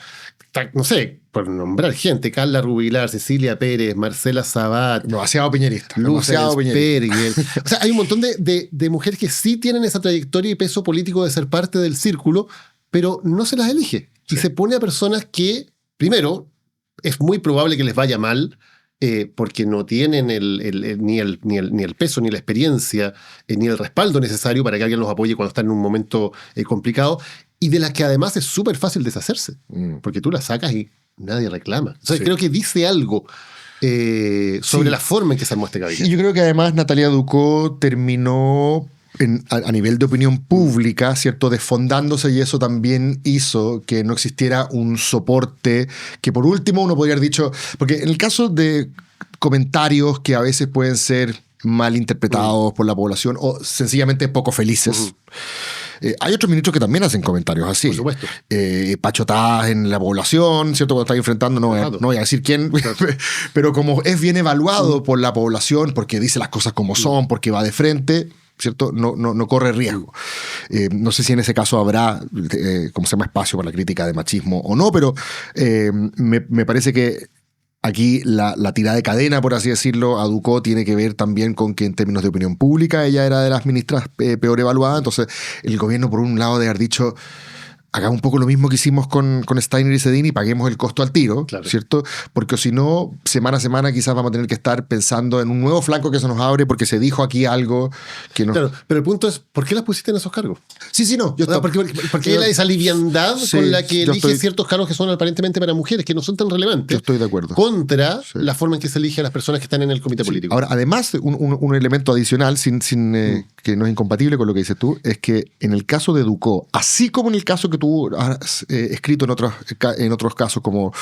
no sé, por nombrar gente, Carla Rubilar, Cecilia Pérez, Marcela Sabat, demasiado piñerista, demasiado Perguel. O sea, hay un montón de mujeres que sí tienen esa trayectoria y peso político de ser parte del círculo, pero no se las elige. Sí. Y se pone a personas que, primero, es muy probable que les vaya mal, porque no tienen ni el peso, ni la experiencia, ni el respaldo necesario para que alguien los apoye cuando están en un momento complicado, y de las que además es súper fácil deshacerse, porque tú las sacas y nadie reclama. Entonces creo que dice algo sobre la forma en que se armó este gabinete. Y yo creo que además Natalia Ducó terminó a nivel de opinión pública, ¿cierto?, desfondándose, y eso también hizo que no existiera un soporte que por último uno podría haber dicho, porque en el caso de comentarios que a veces pueden ser mal interpretados por la población o sencillamente poco felices, hay otros ministros que también hacen comentarios así. Por supuesto. Pachotadas en la población, ¿cierto? Cuando están enfrentando, no voy a decir quién, pero como es bien evaluado por la población, porque dice las cosas como son, porque va de frente, ¿cierto? No corre riesgo. No sé si en ese caso habrá, ¿cómo se llama?, espacio para la crítica de machismo o no, pero me parece que aquí la tirada de cadena, por así decirlo, a Ducó tiene que ver también con que en términos de opinión pública ella era de las ministras peor evaluadas. Entonces el gobierno por un lado debe haber dicho, hagamos un poco lo mismo que hicimos con Steiner y Zedini y paguemos el costo al tiro, claro. ¿Cierto? Porque si no, semana a semana quizás vamos a tener que estar pensando en un nuevo flanco que se nos abre porque se dijo aquí algo que no... Claro, pero el punto es, ¿por qué las pusiste en esos cargos? Sí, no. Porque hay esa liviandad con la que elige ciertos cargos que son aparentemente para mujeres, que no son tan relevantes. Yo estoy de acuerdo. Contra la forma en que se elige a las personas que están en el comité político. Ahora, además, un elemento adicional, que no es incompatible con lo que dices tú, es que en el caso de Ducó, así como en el caso que tú has escrito en otros casos, como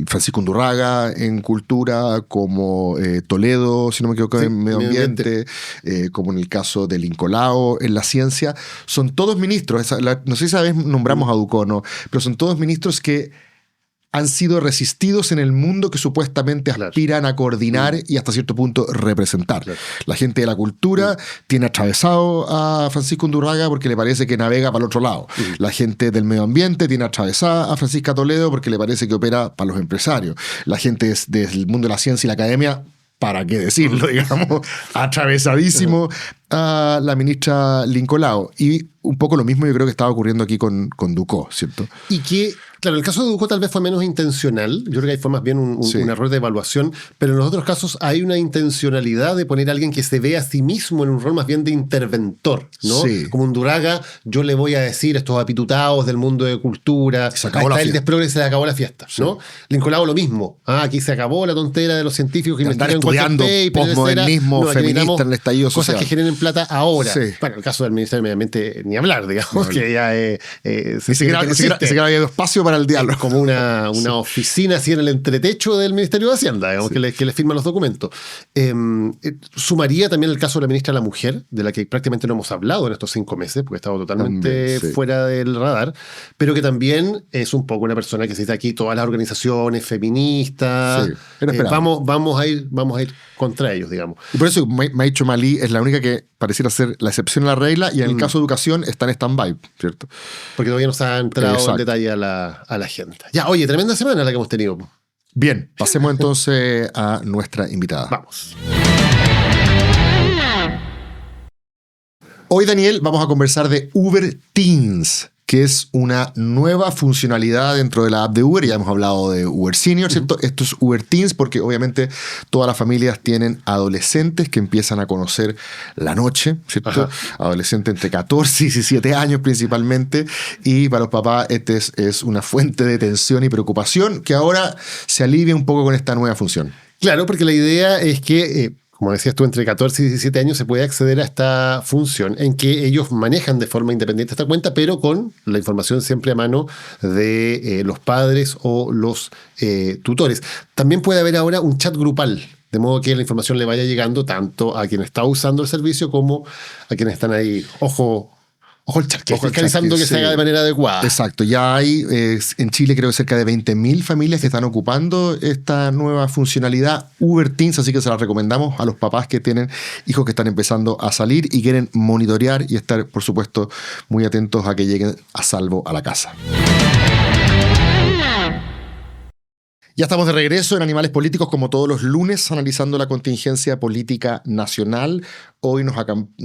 Francisco Undurraga en Cultura, como Toledo, si no me equivoco, en Medio Ambiente, como en el caso de Lincolao en la Ciencia, son todos ministros, no sé si sabes, nombramos a Ducó, ¿no? Pero son todos ministros que han sido resistidos en el mundo que supuestamente aspiran a coordinar y hasta cierto punto representar. Claro. La gente de la cultura tiene atravesado a Francisco Undurraga porque le parece que navega para el otro lado. La gente del medio ambiente tiene atravesada a Francisca Toledo porque le parece que opera para los empresarios. La gente del mundo de la ciencia y la academia, para qué decirlo, digamos, atravesadísimo a la ministra Lincolao. Y un poco lo mismo yo creo que estaba ocurriendo aquí con Ducó, ¿cierto? Y que, claro, el caso de Ducó tal vez fue menos intencional. Yo creo que ahí fue más bien un error de evaluación, pero en los otros casos hay una intencionalidad de poner a alguien que se ve a sí mismo en un rol más bien de interventor, ¿no? Sí. Como Undurraga, yo le voy a decir a estos apitutados del mundo de cultura, se acabó la fiesta. El desprogre, se le acabó la fiesta, ¿no? Lincolao lo mismo. Aquí se acabó la tontera de los científicos que investigan estudiando posmodernismo feminista en el estallido social. Cosas que generen plata ahora. Sí. Bueno, el caso del Ministerio de Medio Ambiente, ni hablar, digamos, que ya ni siquiera había espacio para el diálogo. Es como una oficina así en el entretecho del Ministerio de Hacienda, digamos, que le firman los documentos. Sumaría también el caso de la ministra de la Mujer, de la que prácticamente no hemos hablado en estos 5 meses, porque ha estado totalmente fuera del radar, pero que también es un poco una persona que se dice aquí, todas las organizaciones feministas, vamos a ir contra ellos, digamos. Y por eso Maicho Malí es la única que pareciera ser la excepción a la regla, y en el caso de educación está en stand-by, ¿cierto? Porque todavía no se ha entrado en detalle a la agenda. Ya, oye, tremenda semana la que hemos tenido. Bien, pasemos entonces a nuestra invitada. Vamos. Hoy, Daniel, vamos a conversar de Uber Teens, que es una nueva funcionalidad dentro de la app de Uber. Ya hemos hablado de Uber Senior, ¿cierto? Esto es Uber Teens porque obviamente todas las familias tienen adolescentes que empiezan a conocer la noche, ¿cierto? Ajá. Adolescentes entre 14 y 17 años principalmente, y para los papás este es una fuente de tensión y preocupación que ahora se alivia un poco con esta nueva función. Claro, porque la idea es que... como decías tú, entre 14 y 17 años se puede acceder a esta función en que ellos manejan de forma independiente esta cuenta, pero con la información siempre a mano de los padres o los tutores. También puede haber ahora un chat grupal, de modo que la información le vaya llegando tanto a quien está usando el servicio como a quienes están ahí, ojo el chat, fiscalizando que se haga de manera adecuada. Exacto, ya hay en Chile creo que cerca de 20.000 familias que están ocupando esta nueva funcionalidad Uber Teens, así que se la recomendamos a los papás que tienen hijos que están empezando a salir y quieren monitorear y estar, por supuesto, muy atentos a que lleguen a salvo a la casa. Ya estamos de regreso en Animales Políticos, como todos los lunes, analizando la contingencia política nacional. Hoy nos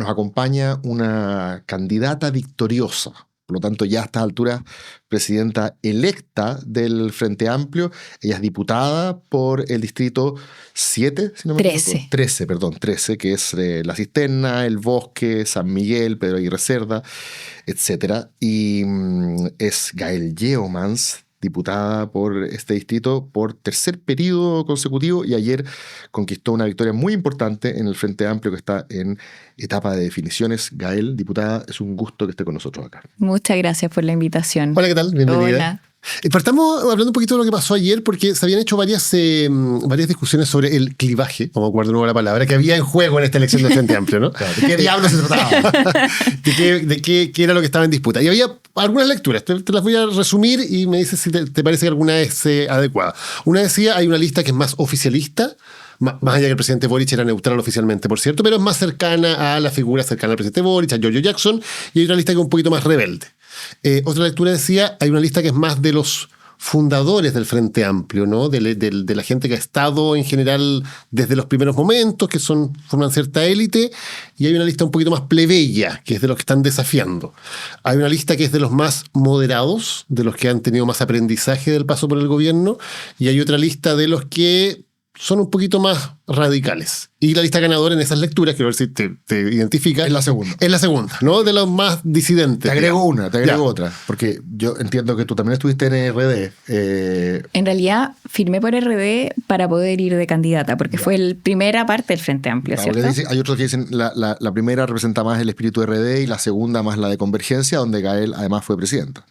acompaña una candidata victoriosa, por lo tanto ya a estas alturas presidenta electa del Frente Amplio. Ella es diputada por el distrito 7, si no me equivoco. 13, que es La Cisterna, El Bosque, San Miguel, Pedro Aguirre Cerda, etc. Y es Gael Yeomans, diputada por este distrito por 3er periodo consecutivo, y ayer conquistó una victoria muy importante en el Frente Amplio que está en etapa de definiciones. Gael, diputada, es un gusto que esté con nosotros acá. Muchas gracias por la invitación. Hola, ¿qué tal? Bienvenida. Hola. Partamos hablando un poquito de lo que pasó ayer, porque se habían hecho varias discusiones sobre el clivaje, como acuerdo nuevo la palabra, que había en juego en esta elección del Frente Amplio, ¿no? Claro, ¿de qué diablos se trataba? ¿De qué era lo que estaba en disputa? Y había algunas lecturas, te las voy a resumir y me dices si te parece que alguna es adecuada. Una decía, hay una lista que es más oficialista, más allá que el presidente Boric era neutral oficialmente, por cierto, pero es más cercana a la figura cercana al presidente Boric, a Giorgio Jackson, y hay otra lista que es un poquito más rebelde. Otra lectura decía, hay una lista que es más de los fundadores del Frente Amplio, ¿no? De la gente que ha estado en general desde los primeros momentos, que forman cierta élite, y hay una lista un poquito más plebeya, que es de los que están desafiando. Hay una lista que es de los más moderados, de los que han tenido más aprendizaje del paso por el gobierno, y hay otra lista de los que son un poquito más radicales. Y la lista ganadora en esas lecturas, quiero ver si te identifica. Es la segunda. Es la segunda, ¿no? De los más disidentes. Te agrego otra, porque yo entiendo que tú también estuviste en RD. En realidad, firmé por RD para poder ir de candidata, porque fue la primera parte del Frente Amplio, ¿cierto? Hay otros que dicen la primera representa más el espíritu de RD y la segunda más la de Convergencia, donde Gael además fue presidenta.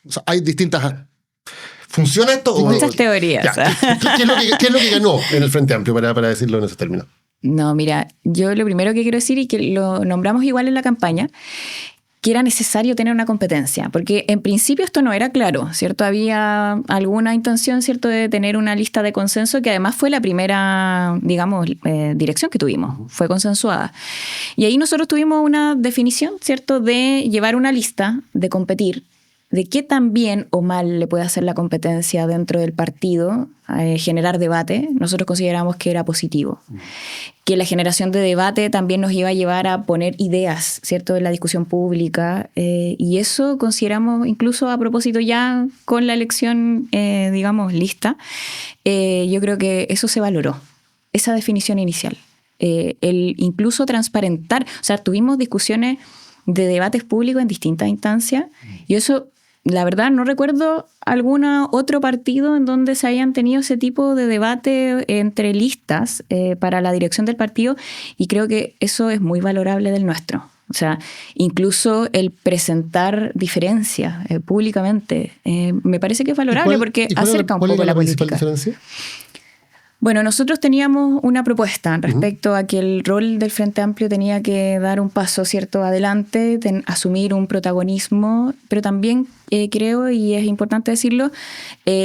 O sea, hay distintas... ¿Funciona esto? Muchas teorías. ¿Qué es lo que ganó en el Frente Amplio, para decirlo en esos términos? No, mira, yo lo primero que quiero decir, y que lo nombramos igual en la campaña, que era necesario tener una competencia, porque en principio esto no era claro, ¿cierto? Había alguna intención, ¿cierto?, de tener una lista de consenso, que además fue la primera, digamos, dirección que tuvimos, fue consensuada. Y ahí nosotros tuvimos una definición, ¿cierto?, de llevar una lista, de competir, de qué tan bien o mal le puede hacer la competencia dentro del partido, generar debate. Nosotros consideramos que era positivo. Que la generación de debate también nos iba a llevar a poner ideas, ¿cierto?, en la discusión pública. Y eso consideramos, incluso a propósito ya con la elección, digamos, lista, yo creo que eso se valoró, esa definición inicial. El incluso transparentar, o sea, tuvimos discusiones de debates públicos en distintas instancias, y eso, la verdad, no recuerdo algún otro partido en donde se hayan tenido ese tipo de debate entre listas para la dirección del partido, y creo que eso es muy valorable del nuestro. O sea, incluso el presentar diferencias públicamente me parece que es valorable, porque acerca un poco la política. ¿Cuál es la principal diferencia? Bueno, nosotros teníamos una propuesta respecto a que el rol del Frente Amplio tenía que dar un paso, ¿cierto?, adelante, asumir un protagonismo, pero también creo, y es importante decirlo,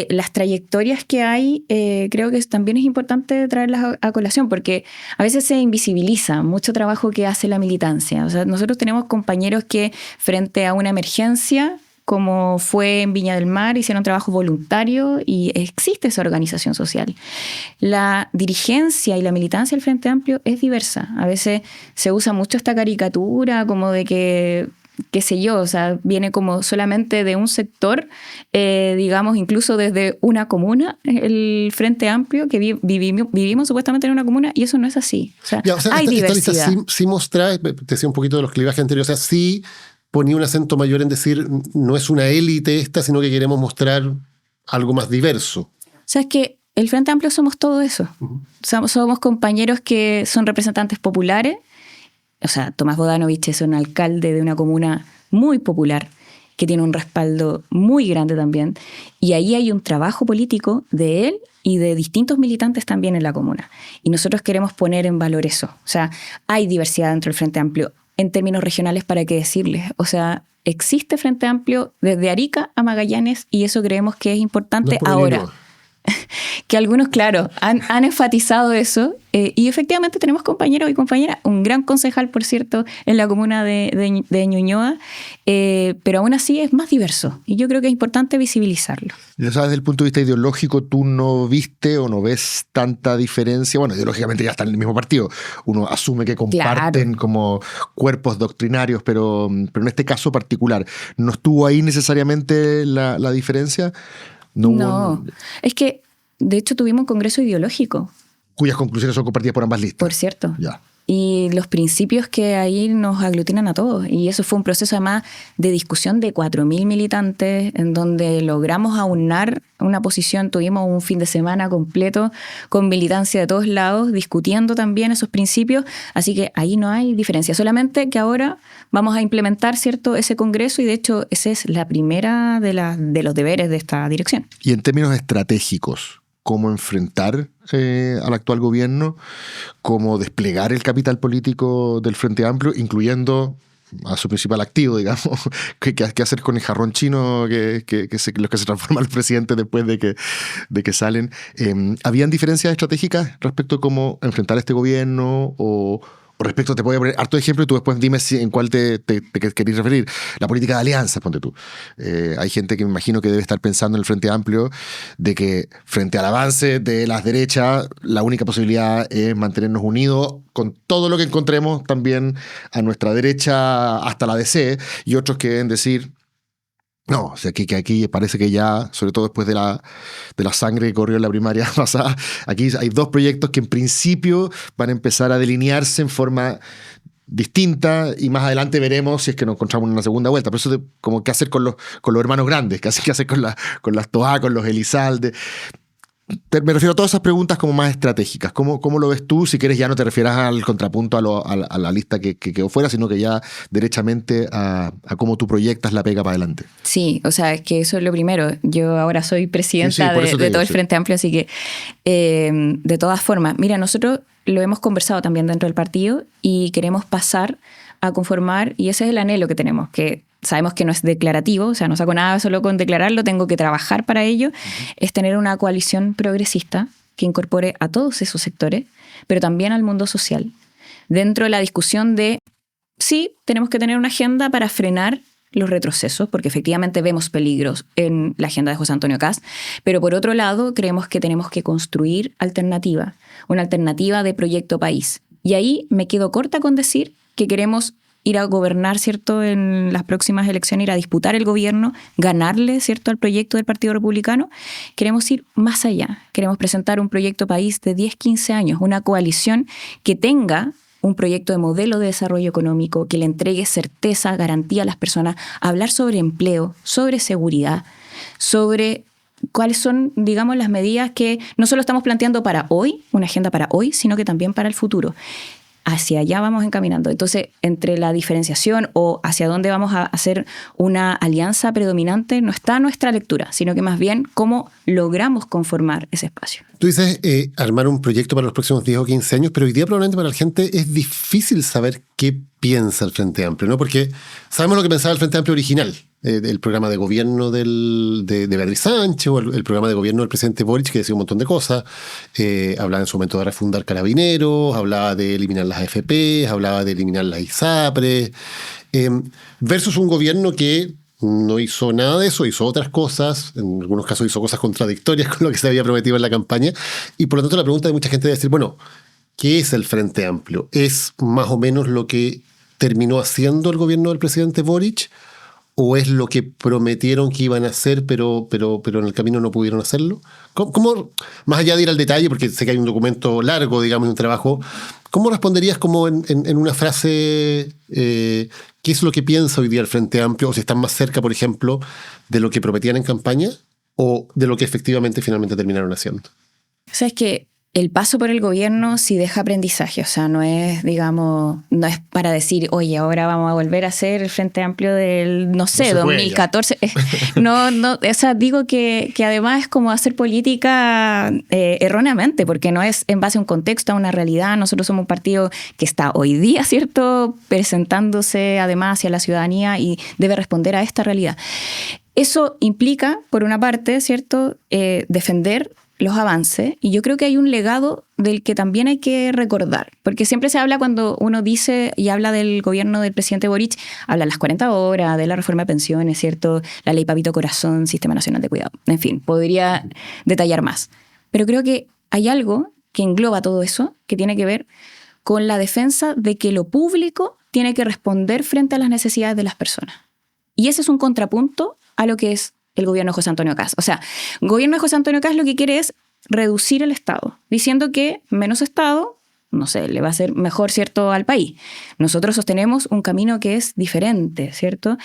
las trayectorias que hay, creo que también es importante traerlas a colación, porque a veces se invisibiliza mucho trabajo que hace la militancia. O sea, nosotros tenemos compañeros que frente a una emergencia, como fue en Viña del Mar, hicieron trabajo voluntario y existe esa organización social. La dirigencia y la militancia del Frente Amplio es diversa. A veces se usa mucho esta caricatura como de que, qué sé yo, o sea, viene como solamente de un sector, digamos, incluso desde una comuna, el Frente Amplio, que vivimos supuestamente en una comuna, y eso no es así. O sea, hay diversidad. Esta lista sí mostraba, te decía un poquito de los clivajes anteriores, o sea, sí ponía un acento mayor en decir, no es una élite esta, sino que queremos mostrar algo más diverso. O sea, es que el Frente Amplio somos todo eso. Somos compañeros que son representantes populares. O sea, Tomás Bodanovich es un alcalde de una comuna muy popular, que tiene un respaldo muy grande también. Y ahí hay un trabajo político de él y de distintos militantes también en la comuna. Y nosotros queremos poner en valor eso. O sea, hay diversidad dentro del Frente Amplio. En términos regionales, ¿para qué decirles? O sea, existe Frente Amplio desde Arica a Magallanes, y eso creemos que es importante ahora. Que algunos, claro, han enfatizado eso, y efectivamente tenemos compañeros y compañeras, un gran concejal, por cierto, en la comuna de Ñuñoa, pero aún así es más diverso, y yo creo que es importante visibilizarlo. Ya sabes, desde el punto de vista ideológico, tú no viste o no ves tanta diferencia. Bueno, ideológicamente ya están en el mismo partido. Uno asume que comparten como cuerpos doctrinarios, pero en este caso particular, ¿no estuvo ahí necesariamente la diferencia? No, es que de hecho tuvimos un congreso ideológico. Cuyas conclusiones son compartidas por ambas listas. Por cierto. Ya. Y los principios que ahí nos aglutinan a todos. Y eso fue un proceso además de discusión de 4.000 militantes, en donde logramos aunar una posición. Tuvimos un fin de semana completo con militancia de todos lados, discutiendo también esos principios. Así que ahí no hay diferencia. Solamente que ahora vamos a implementar, ¿cierto?, ese congreso, y de hecho esa es la primera de los deberes de esta dirección. Y en términos estratégicos, ¿cómo enfrentar al actual gobierno? ¿Cómo desplegar el capital político del Frente Amplio, incluyendo a su principal activo, digamos? ¿Qué hacer con el jarrón chino los que se transforman los presidentes después de que salen? ¿Habían diferencias estratégicas respecto a cómo enfrentar este gobierno o respecto, te voy a poner harto ejemplo y tú después dime en cuál te querés referir. La política de alianzas, ponte tú. Hay gente que me imagino que debe estar pensando en el Frente Amplio de que frente al avance de las derechas, la única posibilidad es mantenernos unidos con todo lo que encontremos también a nuestra derecha hasta la DC, y otros que deben decir... No, o sea, que aquí parece que ya, sobre todo después de la sangre que corrió en la primaria pasada, aquí hay dos proyectos que en principio van a empezar a delinearse en forma distinta, y más adelante veremos si es que nos encontramos en una segunda vuelta. Pero eso como qué hacer con los hermanos grandes, qué hacer con las Toá, con los Elizalde. Me refiero a todas esas preguntas como más estratégicas. ¿Cómo lo ves tú? Si quieres, ya no te refieras al contrapunto a la lista que quedó fuera, sino que ya derechamente a cómo tú proyectas la pega para adelante. Sí, o sea, es que eso es lo primero. Yo ahora soy presidenta de todo el Frente Amplio, así que de todas formas, mira, nosotros lo hemos conversado también dentro del partido y queremos pasar a conformar, y ese es el anhelo que tenemos, que sabemos que no es declarativo, o sea, no saco nada solo con declararlo, tengo que trabajar para ello, es tener una coalición progresista que incorpore a todos esos sectores, pero también al mundo social. Dentro de la discusión de, sí, tenemos que tener una agenda para frenar los retrocesos, porque efectivamente vemos peligros en la agenda de José Antonio Kast, pero por otro lado creemos que tenemos que construir alternativa, una alternativa de proyecto país. Y ahí me quedo corta con decir que queremos ir a gobernar, ¿cierto?, en las próximas elecciones, ir a disputar el gobierno, ganarle, ¿cierto?, al proyecto del Partido Republicano. Queremos ir más allá. Queremos presentar un proyecto país de 10, 15 años, una coalición que tenga un proyecto de modelo de desarrollo económico, que le entregue certeza, garantía a las personas, hablar sobre empleo, sobre seguridad, sobre cuáles son, digamos, las medidas que no solo estamos planteando para hoy, una agenda para hoy, sino que también para el futuro. Hacia allá vamos encaminando. Entonces, entre la diferenciación o hacia dónde vamos a hacer una alianza predominante, no está nuestra lectura, sino que más bien cómo logramos conformar ese espacio. Tú dices armar un proyecto para los próximos 10 o 15 años, pero hoy día probablemente para la gente es difícil saber qué piensa el Frente Amplio, ¿no? Porque sabemos lo que pensaba el Frente Amplio original, el programa de gobierno de Beatriz Sánchez, o el programa de gobierno del presidente Boric, que decía un montón de cosas. Hablaba en su momento de refundar Carabineros, hablaba de eliminar las AFP, hablaba de eliminar las ISAPRES, versus un gobierno que no hizo nada de eso, hizo otras cosas, en algunos casos hizo cosas contradictorias con lo que se había prometido en la campaña, y por lo tanto la pregunta de mucha gente es decir, bueno, ¿qué es el Frente Amplio? ¿Es más o menos lo que terminó haciendo el gobierno del presidente Boric? ¿O es lo que prometieron que iban a hacer, pero en el camino no pudieron hacerlo? ¿Cómo, más allá de ir al detalle, porque sé que hay un documento largo, digamos, un trabajo, ¿cómo responderías como en una frase qué es lo que piensa hoy día el Frente Amplio? O si están más cerca, por ejemplo, de lo que prometían en campaña o de lo que efectivamente finalmente terminaron haciendo. O sea, es que el paso por el gobierno sí deja aprendizaje, o sea, no es, digamos, no es para decir, oye, ahora vamos a volver a ser el Frente Amplio del, no sé, 2014. No, o sea, digo que además es como hacer política erróneamente, porque no es en base a un contexto, a una realidad. Nosotros somos un partido que está hoy día, ¿cierto?, presentándose además hacia la ciudadanía y debe responder a esta realidad. Eso implica, por una parte, ¿cierto?, defender los avances, y yo creo que hay un legado del que también hay que recordar, porque siempre se habla, cuando uno dice y habla del gobierno del presidente Boric, habla de las 40 horas, de la reforma de pensiones, ¿cierto?, la ley Papito Corazón, Sistema Nacional de Cuidado, en fin, podría detallar más, pero creo que hay algo que engloba todo eso, que tiene que ver con la defensa de que lo público tiene que responder frente a las necesidades de las personas, y ese es un contrapunto a lo que es el gobierno de José Antonio Kast. O sea, el gobierno de José Antonio Kast lo que quiere es reducir el Estado, diciendo que menos Estado, no sé, le va a ser mejor, ¿cierto?, al país. Nosotros sostenemos un camino que es diferente, ¿cierto?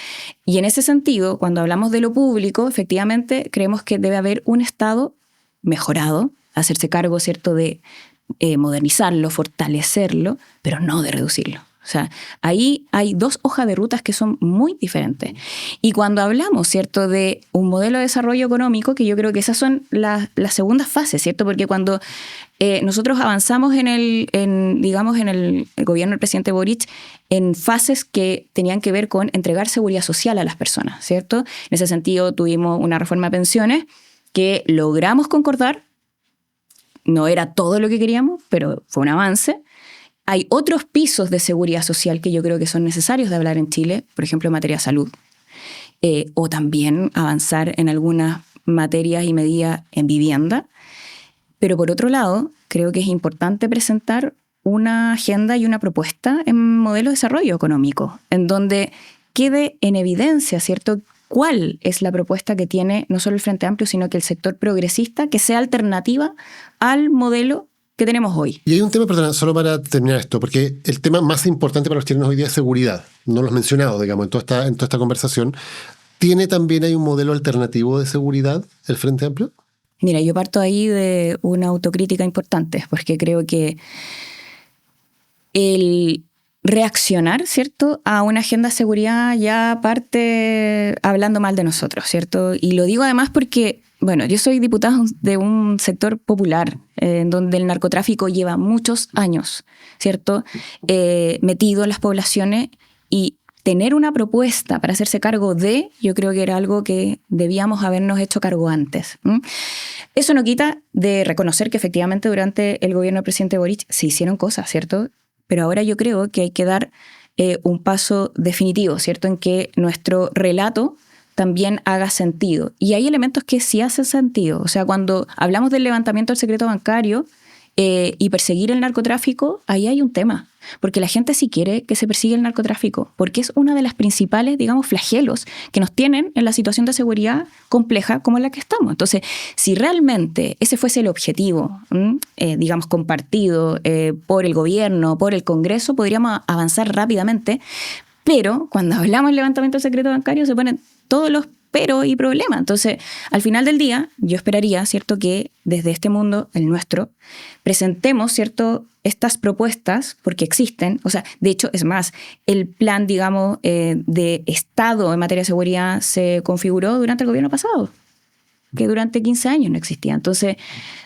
Y en ese sentido, cuando hablamos de lo público, efectivamente creemos que debe haber un Estado mejorado, hacerse cargo, ¿cierto?, de modernizarlo, fortalecerlo, pero no de reducirlo. O sea, ahí hay dos hojas de rutas que son muy diferentes. Y cuando hablamos, ¿cierto?, de un modelo de desarrollo económico, que yo creo que esas son las segundas fases, ¿cierto? Porque cuando nosotros avanzamos en el gobierno del presidente Boric, en fases que tenían que ver con entregar seguridad social a las personas, ¿cierto? En ese sentido tuvimos una reforma de pensiones que logramos concordar. No era todo lo que queríamos, pero fue un avance. Hay otros pisos de seguridad social que yo creo que son necesarios de hablar en Chile, por ejemplo, en materia de salud, o también avanzar en algunas materias y medidas en vivienda. Pero por otro lado, creo que es importante presentar una agenda y una propuesta en modelo de desarrollo económico, en donde quede en evidencia, ¿cierto?, cuál es la propuesta que tiene no solo el Frente Amplio, sino que el sector progresista, que sea alternativa al modelo que tenemos hoy. Y hay un tema, perdona, solo para terminar esto, porque el tema más importante para los chilenos hoy día es seguridad. No lo has mencionado, digamos, en toda esta conversación. ¿Tiene también hay un modelo alternativo de seguridad el Frente Amplio? Mira, yo parto ahí de una autocrítica importante, porque creo que el reaccionar, ¿cierto?, a una agenda de seguridad ya parte hablando mal de nosotros, ¿cierto? Y lo digo además porque, bueno, yo soy diputada de un sector popular en donde el narcotráfico lleva muchos años, ¿cierto?, metido en las poblaciones, y tener una propuesta para hacerse cargo de, yo creo que era algo que debíamos habernos hecho cargo antes. Eso no quita de reconocer que efectivamente durante el gobierno del presidente Boric se hicieron cosas, ¿cierto? Pero ahora yo creo que hay que dar un paso definitivo, ¿cierto?, en que nuestro relato también haga sentido. Y hay elementos que sí hacen sentido. O sea, cuando hablamos del levantamiento del secreto bancario y perseguir el narcotráfico, ahí hay un tema. Porque la gente sí quiere que se persiga el narcotráfico, porque es una de las principales, digamos, flagelos que nos tienen en la situación de seguridad compleja como en la que estamos. Entonces, si realmente ese fuese el objetivo, digamos, compartido por el gobierno, por el Congreso, podríamos avanzar rápidamente. Pero cuando hablamos del levantamiento del secreto bancario se ponen todos los pero y problemas. Entonces, al final del día, yo esperaría, ¿cierto?, que desde este mundo, el nuestro, presentemos, ¿cierto?, estas propuestas, porque existen. O sea, de hecho, es más, el plan, digamos, de Estado en materia de seguridad se configuró durante el gobierno pasado, que durante 15 años no existía. Entonces,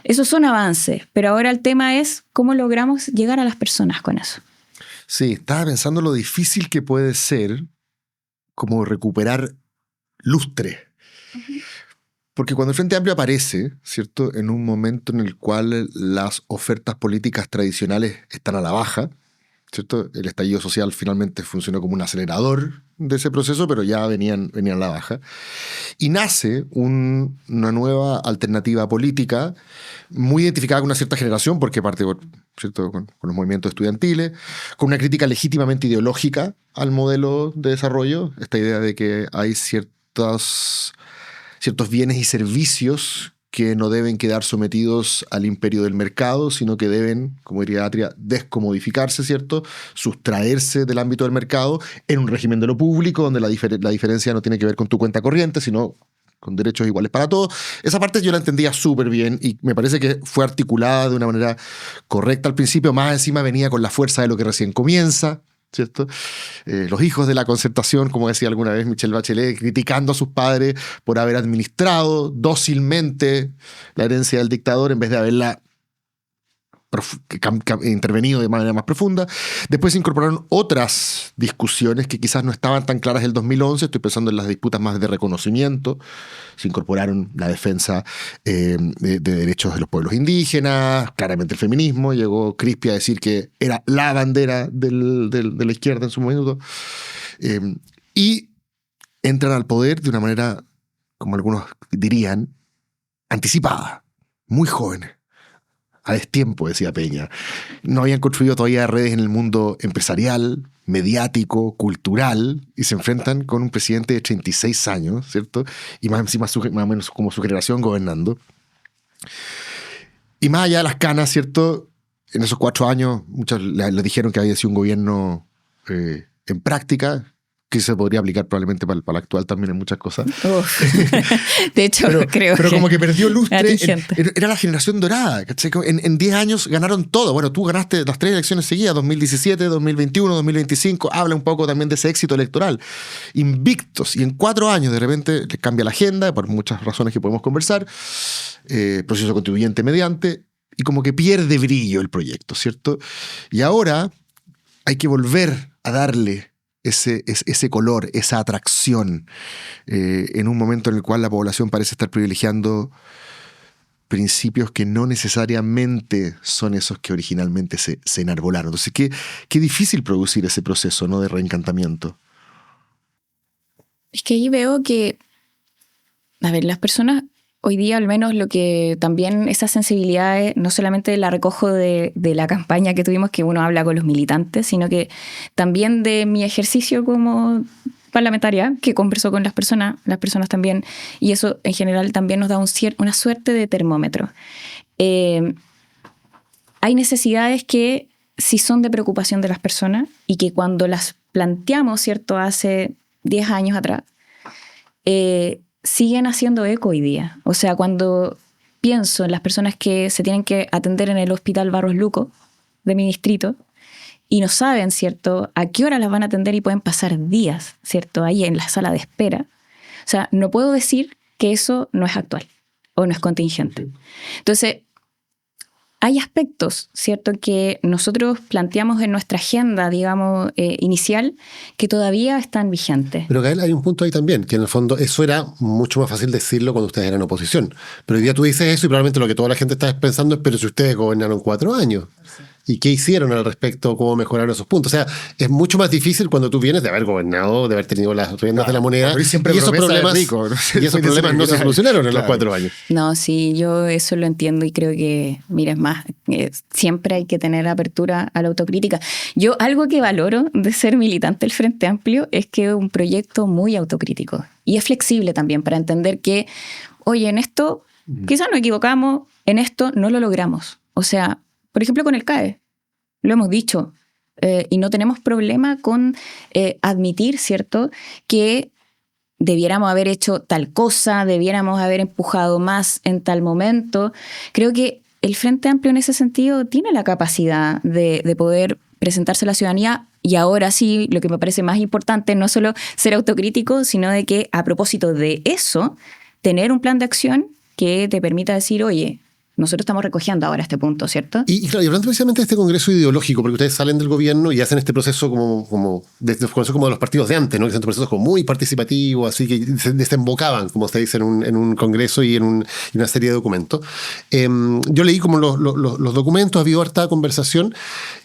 esos son avances, pero ahora el tema es cómo logramos llegar a las personas con eso. Sí, estaba pensando lo difícil que puede ser como recuperar lustre. Porque cuando el Frente Amplio aparece, ¿cierto?, en un momento en el cual las ofertas políticas tradicionales están a la baja, ¿cierto? El estallido social finalmente funcionó como un acelerador de ese proceso, pero ya venían a la baja. Y nace una nueva alternativa política muy identificada con una cierta generación, porque parte, ¿cierto?, con los movimientos estudiantiles, con una crítica legítimamente ideológica al modelo de desarrollo, esta idea de que hay ciertos bienes y servicios que no deben quedar sometidos al imperio del mercado, sino que deben, como diría Atria, descomodificarse, ¿cierto?, sustraerse del ámbito del mercado en un régimen de lo público, donde la diferencia no tiene que ver con tu cuenta corriente, sino con derechos iguales para todos. Esa parte yo la entendía súper bien y me parece que fue articulada de una manera correcta al principio. Más encima venía con la fuerza de lo que recién comienza, ¿cierto? Los hijos de la concertación, como decía alguna vez Michelle Bachelet, criticando a sus padres por haber administrado dócilmente la herencia del dictador en vez de haberla intervenido de manera más profunda. Después se incorporaron otras discusiones que quizás no estaban tan claras el 2011, estoy pensando en las disputas más de reconocimiento. Se incorporaron la defensa de derechos de los pueblos indígenas, claramente el feminismo. Llegó Crispi a decir que era la bandera de la izquierda en su momento. Y entran al poder de una manera, como algunos dirían, anticipada, muy jóvenes. A destiempo, decía Peña. No habían construido todavía redes en el mundo empresarial, mediático, cultural, y se enfrentan con un presidente de 36 años, ¿cierto? Y más encima, más o menos como su generación gobernando. Y más allá de las canas, ¿cierto? En esos 4 años, muchos le dijeron que había sido un gobierno en práctica, que se podría aplicar probablemente para el actual también en muchas cosas. De hecho, creo pero como que perdió lustre. Era la generación dorada, ¿cachai? En 10 años ganaron todo. Bueno, tú ganaste las 3 elecciones seguidas, 2017, 2021, 2025. Habla un poco también de ese éxito electoral. Invictos. Y en 4 años de repente les cambia la agenda, por muchas razones que podemos conversar. Proceso constituyente mediante. Y como que pierde brillo el proyecto, ¿cierto? Y ahora hay que volver a darle ese color, esa atracción, en un momento en el cual la población parece estar privilegiando principios que no necesariamente son esos que originalmente se enarbolaron. Entonces, qué difícil producir ese proceso, ¿no?, de reencantamiento. Es que ahí veo que, a ver, las personas hoy día, al menos lo que también esas sensibilidades, no solamente la recojo de la campaña que tuvimos, que uno habla con los militantes, sino que también de mi ejercicio como parlamentaria, que conversó con las personas también, y eso en general también nos da una suerte de termómetro. Hay necesidades que sí son de preocupación de las personas y que cuando las planteamos, ¿cierto?, hace 10 años atrás, siguen haciendo eco hoy día. O sea, cuando pienso en las personas que se tienen que atender en el Hospital Barros Luco de mi distrito y no saben, ¿cierto?, a qué hora las van a atender y pueden pasar días, ¿cierto?, ahí en la sala de espera. O sea, no puedo decir que eso no es actual o no es contingente. Entonces, hay aspectos, ¿cierto?, que nosotros planteamos en nuestra agenda, digamos, inicial, que todavía están vigentes. Pero Gael, hay un punto ahí también, que en el fondo eso era mucho más fácil decirlo cuando ustedes eran oposición. Pero hoy día tú dices eso y probablemente lo que toda la gente está pensando es, pero si ustedes gobernaron 4 años. ¿Y qué hicieron al respecto? ¿Cómo mejoraron esos puntos? O sea, es mucho más difícil cuando tú vienes de haber gobernado, de haber tenido las riendas de la moneda. Y esos problemas, no se solucionaron en los 4 años. No, sí, yo eso lo entiendo y creo que, mira, es más, siempre hay que tener apertura a la autocrítica. Yo algo que valoro de ser militante del Frente Amplio es que es un proyecto muy autocrítico y es flexible también para entender que, oye, en esto quizás nos equivocamos, en esto no lo logramos. O sea, por ejemplo, con el CAE, lo hemos dicho, y no tenemos problema con admitir, ¿cierto?, que debiéramos haber hecho tal cosa, debiéramos haber empujado más en tal momento. Creo que el Frente Amplio en ese sentido tiene la capacidad de poder presentarse a la ciudadanía y ahora sí, lo que me parece más importante, no solo ser autocrítico, sino de que a propósito de eso, tener un plan de acción que te permita decir, oye, nosotros estamos recogiendo ahora este punto, ¿cierto? Y claro, y hablando precisamente de este congreso ideológico, porque ustedes salen del gobierno y hacen este proceso como de los partidos de antes, ¿no? Que son procesos como muy participativos, así que se desembocaban, como se dice, en un congreso y en una serie de documentos. Yo leí como los documentos, ha habido harta conversación,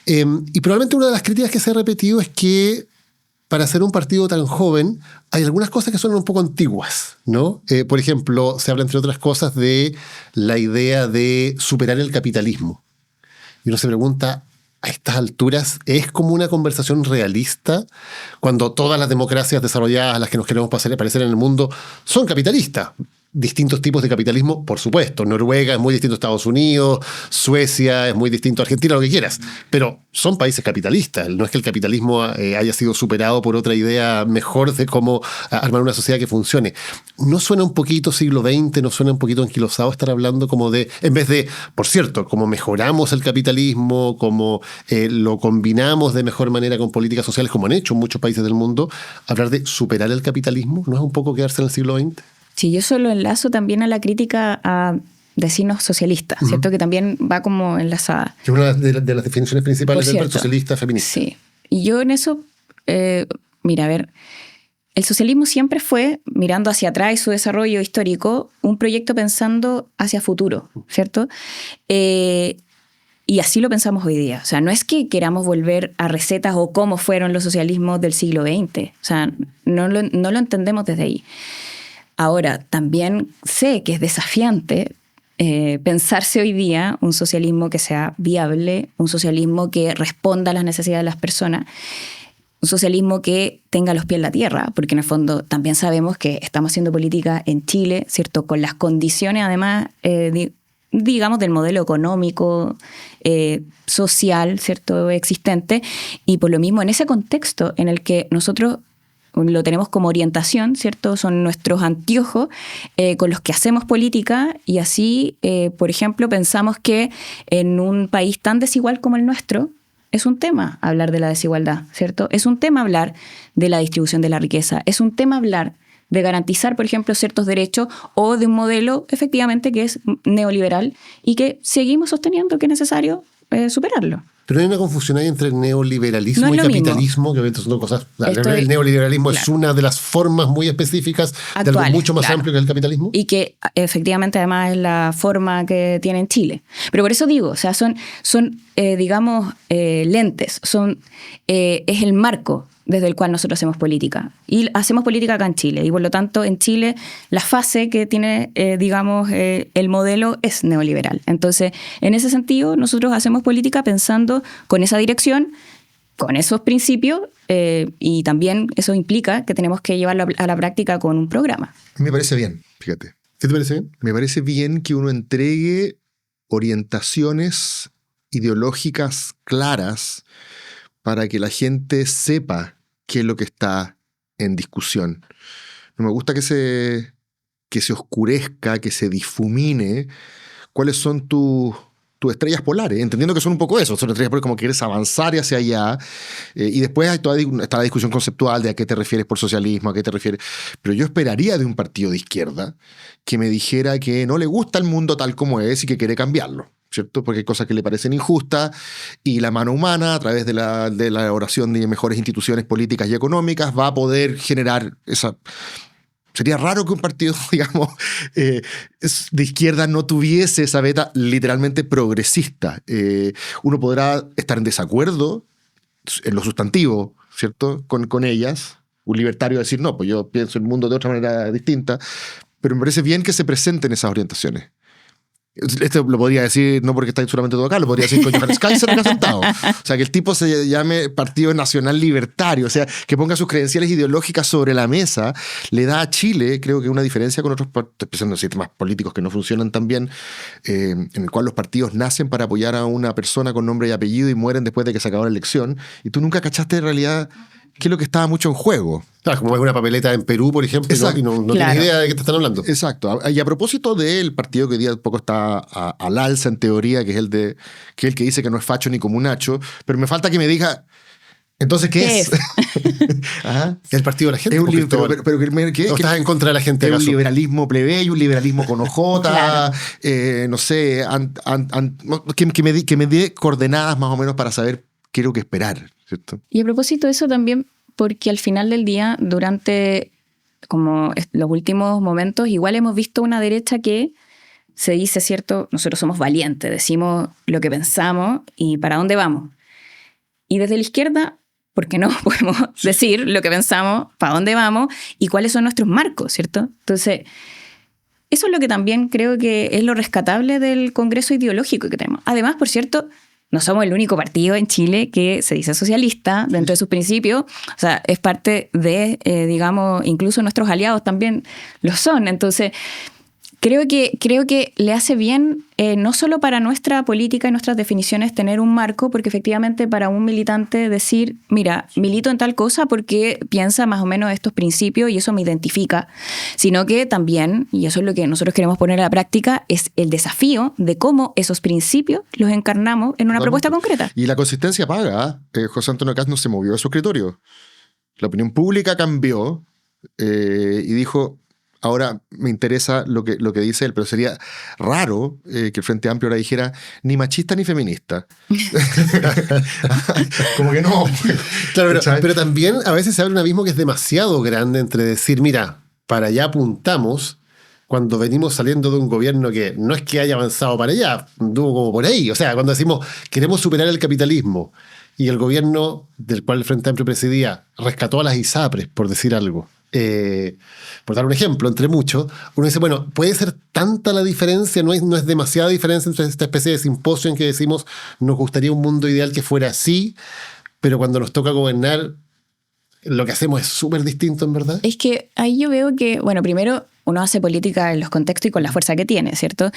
y probablemente una de las críticas que se ha repetido es que para ser un partido tan joven, hay algunas cosas que son un poco antiguas, ¿no? Por ejemplo, se habla, entre otras cosas, de la idea de superar el capitalismo. Y uno se pregunta, a estas alturas, ¿es como una conversación realista cuando todas las democracias desarrolladas a las que nos queremos parecer en el mundo son capitalistas? Distintos tipos de capitalismo, por supuesto. Noruega es muy distinto a Estados Unidos, Suecia es muy distinto a Argentina, lo que quieras. Pero son países capitalistas. No es que el capitalismo haya sido superado por otra idea mejor de cómo armar una sociedad que funcione. ¿No suena un poquito siglo XX, no suena un poquito anquilosado estar hablando como de, en vez de, por cierto, cómo mejoramos el capitalismo, cómo lo combinamos de mejor manera con políticas sociales, como han hecho en muchos países del mundo, hablar de superar el capitalismo? ¿No es un poco quedarse en el siglo XX? Sí, yo eso lo enlazo también a la crítica a decirnos socialistas, ¿cierto? Que también va como enlazada. Que es una de las definiciones principales del socialista feminista. Sí, y yo en eso, mira, a ver, el socialismo siempre fue, mirando hacia atrás y su desarrollo histórico, un proyecto pensando hacia futuro, ¿cierto? Y así lo pensamos hoy día. O sea, no es que queramos volver a recetas o cómo fueron los socialismos del siglo XX. O sea, no lo entendemos desde ahí. Ahora, también sé que es desafiante pensarse hoy día un socialismo que sea viable, un socialismo que responda a las necesidades de las personas, un socialismo que tenga los pies en la tierra, porque en el fondo también sabemos que estamos haciendo política en Chile, ¿cierto? Con las condiciones, además, digamos, del modelo económico, social, ¿cierto?, existente, y por lo mismo en ese contexto en el que nosotros lo tenemos como orientación, ¿cierto? Son nuestros anteojos con los que hacemos política y así, por ejemplo, pensamos que en un país tan desigual como el nuestro es un tema hablar de la desigualdad, ¿cierto? Es un tema hablar de la distribución de la riqueza, es un tema hablar de garantizar, por ejemplo, ciertos derechos o de un modelo efectivamente que es neoliberal y que seguimos sosteniendo que es necesario superarlo. Pero hay una confusión ahí entre neoliberalismo y capitalismo, que obviamente son dos cosas. El neoliberalismo es una de las formas muy específicas de algo mucho más amplio que el capitalismo. Y que efectivamente además es la forma que tiene en Chile. Pero por eso digo, o sea, son digamos, lentes, es el marco desde el cual nosotros hacemos política. Y hacemos política acá en Chile. Y por lo tanto, en Chile, la fase que tiene, digamos, el modelo es neoliberal. Entonces, en ese sentido, nosotros hacemos política pensando con esa dirección, con esos principios, y también eso implica que tenemos que llevarlo a la práctica con un programa. Me parece bien, fíjate. ¿Qué te parece bien? Me parece bien que uno entregue orientaciones ideológicas claras para que la gente sepa qué es lo que está en discusión. No me gusta que se oscurezca, que se difumine cuáles son tus estrellas polares, entendiendo que son un poco eso, son estrellas polares como que quieres avanzar hacia allá, y después está la discusión conceptual de a qué te refieres por socialismo, a qué te refieres. Pero yo esperaría de un partido de izquierda que me dijera que no le gusta el mundo tal como es y que quiere cambiarlo, ¿cierto? Porque hay cosas que le parecen injustas y la mano humana, a través de la elaboración de mejores instituciones políticas y económicas, va a poder generar esa... Sería raro que un partido, digamos, de izquierda no tuviese esa beta literalmente progresista. Uno podrá estar en desacuerdo en lo sustantivo, ¿cierto? Con ellas. Un libertario decir, no, pues yo pienso el mundo de otra manera distinta. Pero me parece bien que se presenten esas orientaciones. Esto lo podría decir no porque está solamente todo acá, lo podría decir con Johannes Kaiser acá sentado. O sea, que el tipo se llame Partido Nacional Libertario, o sea, que ponga sus credenciales ideológicas sobre la mesa, le da a Chile, creo que una diferencia con otros pensando en sistemas políticos que no funcionan tan bien, en el cual los partidos nacen para apoyar a una persona con nombre y apellido y mueren después de que se acabó la elección, y tú nunca cachaste en realidad qué es lo que estaba mucho en juego. Claro, como una papeleta en Perú, por ejemplo, y no tienes idea de qué te están hablando. Exacto. Y a propósito del partido que hoy día poco está al alza en teoría, que es el que dice que no es facho ni comunacho, pero me falta que me diga, entonces, ¿qué es? Ajá. El partido de la gente. Es un no estás en contra de la gente. Es un liberalismo plebeyo, un liberalismo con ojota, no sé, que me dé coordenadas más o menos para saber qué es lo que esperar, ¿cierto? Y a propósito de eso también, porque al final del día, durante como los últimos momentos, igual hemos visto una derecha que se dice, ¿cierto? Nosotros somos valientes, decimos lo que pensamos y para dónde vamos. Y desde la izquierda, ¿por qué no podemos decir lo que pensamos, para dónde vamos y cuáles son nuestros marcos, ¿cierto? Entonces, eso es lo que también creo que es lo rescatable del Congreso ideológico que tenemos. Además, por cierto, no somos el único partido en Chile que se dice socialista dentro de sus principios. O sea, es parte de, digamos, incluso nuestros aliados también lo son. Entonces, creo que le hace bien, no solo para nuestra política y nuestras definiciones, tener un marco, porque efectivamente para un militante decir, mira, milito en tal cosa porque piensa más o menos estos principios y eso me identifica, sino que también, y eso es lo que nosotros queremos poner a la práctica, es el desafío de cómo esos principios los encarnamos en una propuesta concreta. Y la consistencia paga. José Antonio Kast no se movió de su escritorio. La opinión pública cambió y dijo... Ahora me interesa lo que dice él, pero sería raro que el Frente Amplio ahora dijera ni machista ni feminista. Como que no. Claro, pero también a veces se abre un abismo que es demasiado grande entre decir, mira, para allá apuntamos cuando venimos saliendo de un gobierno que no es que haya avanzado para allá, anduvo como por ahí. O sea, cuando decimos queremos superar el capitalismo y el gobierno del cual el Frente Amplio presidía rescató a las ISAPRES, por decir algo. Por dar un ejemplo, entre muchos, uno dice, bueno, puede ser tanta la diferencia, no es demasiada diferencia entre esta especie de simposio en que decimos nos gustaría un mundo ideal que fuera así, pero cuando nos toca gobernar lo que hacemos es súper distinto, en verdad. Es que ahí yo veo que, bueno, primero uno hace política en los contextos y con la fuerza que tiene, ¿cierto?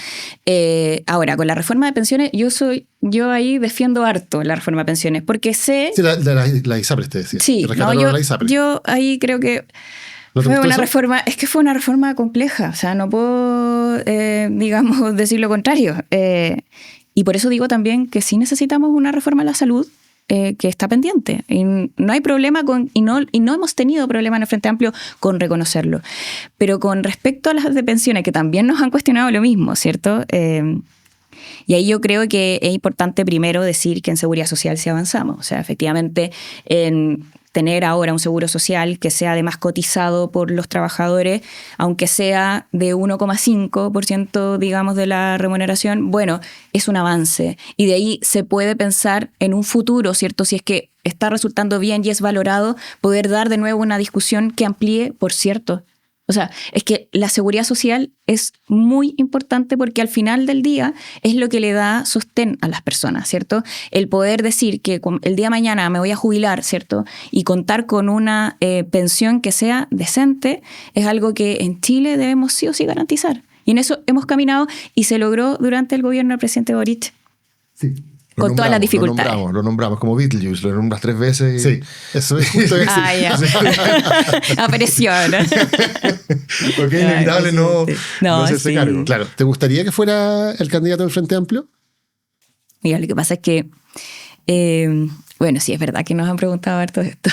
Ahora, con la reforma de pensiones, yo ahí defiendo harto la reforma de pensiones, porque sé... Sí, la ISAPRES te decía. Sí, yo ahí creo que fue una reforma, es que fue una reforma compleja, o sea, no puedo, digamos, decir lo contrario. Y por eso digo también que sí necesitamos una reforma a la salud, que está pendiente. Y no hay problema y no hemos tenido problema en el Frente Amplio con reconocerlo. Pero con respecto a las de pensiones, que también nos han cuestionado lo mismo, ¿cierto? Y ahí yo creo que es importante primero decir que en seguridad social sí avanzamos. O sea, efectivamente, en tener ahora un seguro social que sea además cotizado por los trabajadores, aunque sea de 1,5%, digamos, de la remuneración, bueno, es un avance. Y de ahí se puede pensar en un futuro, ¿cierto? Si es que está resultando bien y es valorado, poder dar de nuevo una discusión que amplíe, por cierto. O sea, es que la seguridad social es muy importante porque al final del día es lo que le da sostén a las personas, ¿cierto? El poder decir que el día de mañana me voy a jubilar, ¿cierto? Y contar con una pensión que sea decente es algo que en Chile debemos sí o sí garantizar. Y en eso hemos caminado y se logró durante el gobierno del presidente Boric. Sí. Con todas las dificultades. Lo nombramos como Beetlejuice, lo nombras 3 veces. Sí, eso es justo eso. Ya. Apareció, ¿no? Porque es inevitable no hacerse cargo. Claro. ¿Te gustaría que fuera el candidato del Frente Amplio? Mira, lo que pasa es que, bueno, sí, es verdad que nos han preguntado harto esto,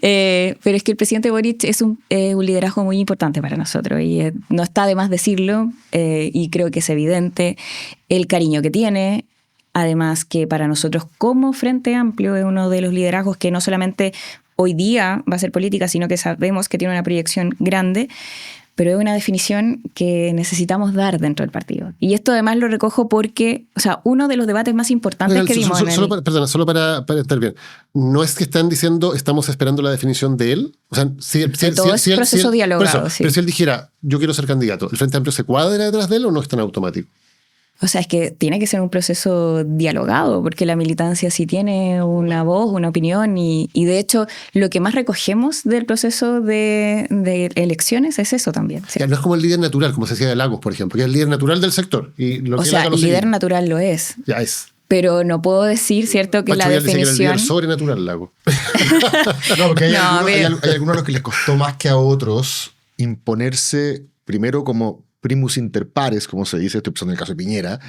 pero es que el presidente Boric es un liderazgo muy importante para nosotros y no está de más decirlo, y creo que es evidente el cariño que tiene. Además que para nosotros como Frente Amplio es uno de los liderazgos que no solamente hoy día va a ser política, sino que sabemos que tiene una proyección grande, pero es una definición que necesitamos dar dentro del partido. Y esto además lo recojo porque, o sea, uno de los debates más importantes que dimos solo para estar bien. No es que están diciendo estamos esperando la definición de él. O sea, todo es proceso dialogado. Sí. Pero si él dijera yo quiero ser candidato, ¿el Frente Amplio se cuadra detrás de él o no es tan automático? O sea, es que tiene que ser un proceso dialogado, porque la militancia sí tiene una voz, una opinión, y de hecho lo que más recogemos del proceso de elecciones es eso también. ¿Sí? No es como el líder natural, como se decía de Lagos, por ejemplo, que es el líder natural del sector. Y lo o sea, el líder natural lo es. Ya es. Pero no puedo decir, ¿cierto?, que Pacho la definición... Dice que era el líder sobrenatural, Lagos. No, porque hay algunos a los que les costó más que a otros imponerse primero como primus inter pares, como se dice, estoy pensando en el caso de Piñera,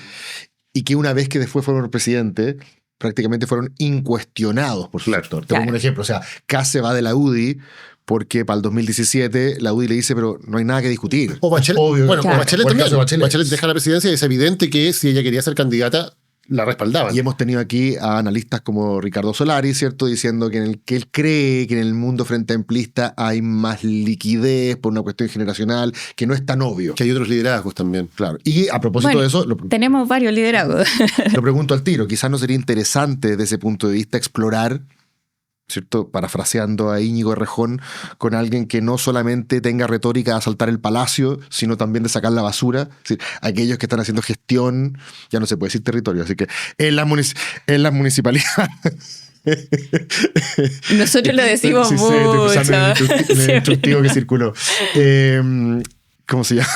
y que una vez que después fueron presidente, prácticamente fueron incuestionados por su sector. Te pongo un ejemplo, o sea, Kast se va de la UDI porque para el 2017 la UDI le dice, pero no hay nada que discutir. O Bachelet, obvio, bueno, claro. Bachelet también. Bachelet deja la presidencia y es evidente que si ella quería ser candidata, la respaldaban. Y hemos tenido aquí a analistas como Ricardo Solari, ¿cierto?, diciendo que él cree que en el mundo frente amplista hay más liquidez por una cuestión generacional, que no es tan obvio. Que hay otros liderazgos también. Claro. Y a propósito de eso... tenemos varios liderazgos. Lo pregunto al tiro. Quizás no sería interesante desde ese punto de vista explorar, ¿cierto?, parafraseando a Íñigo Errejón, con alguien que no solamente tenga retórica de asaltar el palacio, sino también de sacar la basura. Es decir, aquellos que están haciendo gestión, ya no se puede decir territorio, así que en las municipalidades... Nosotros lo decimos mucho. Estoy pensando en el instructivo que circuló. ¿Cómo se llama?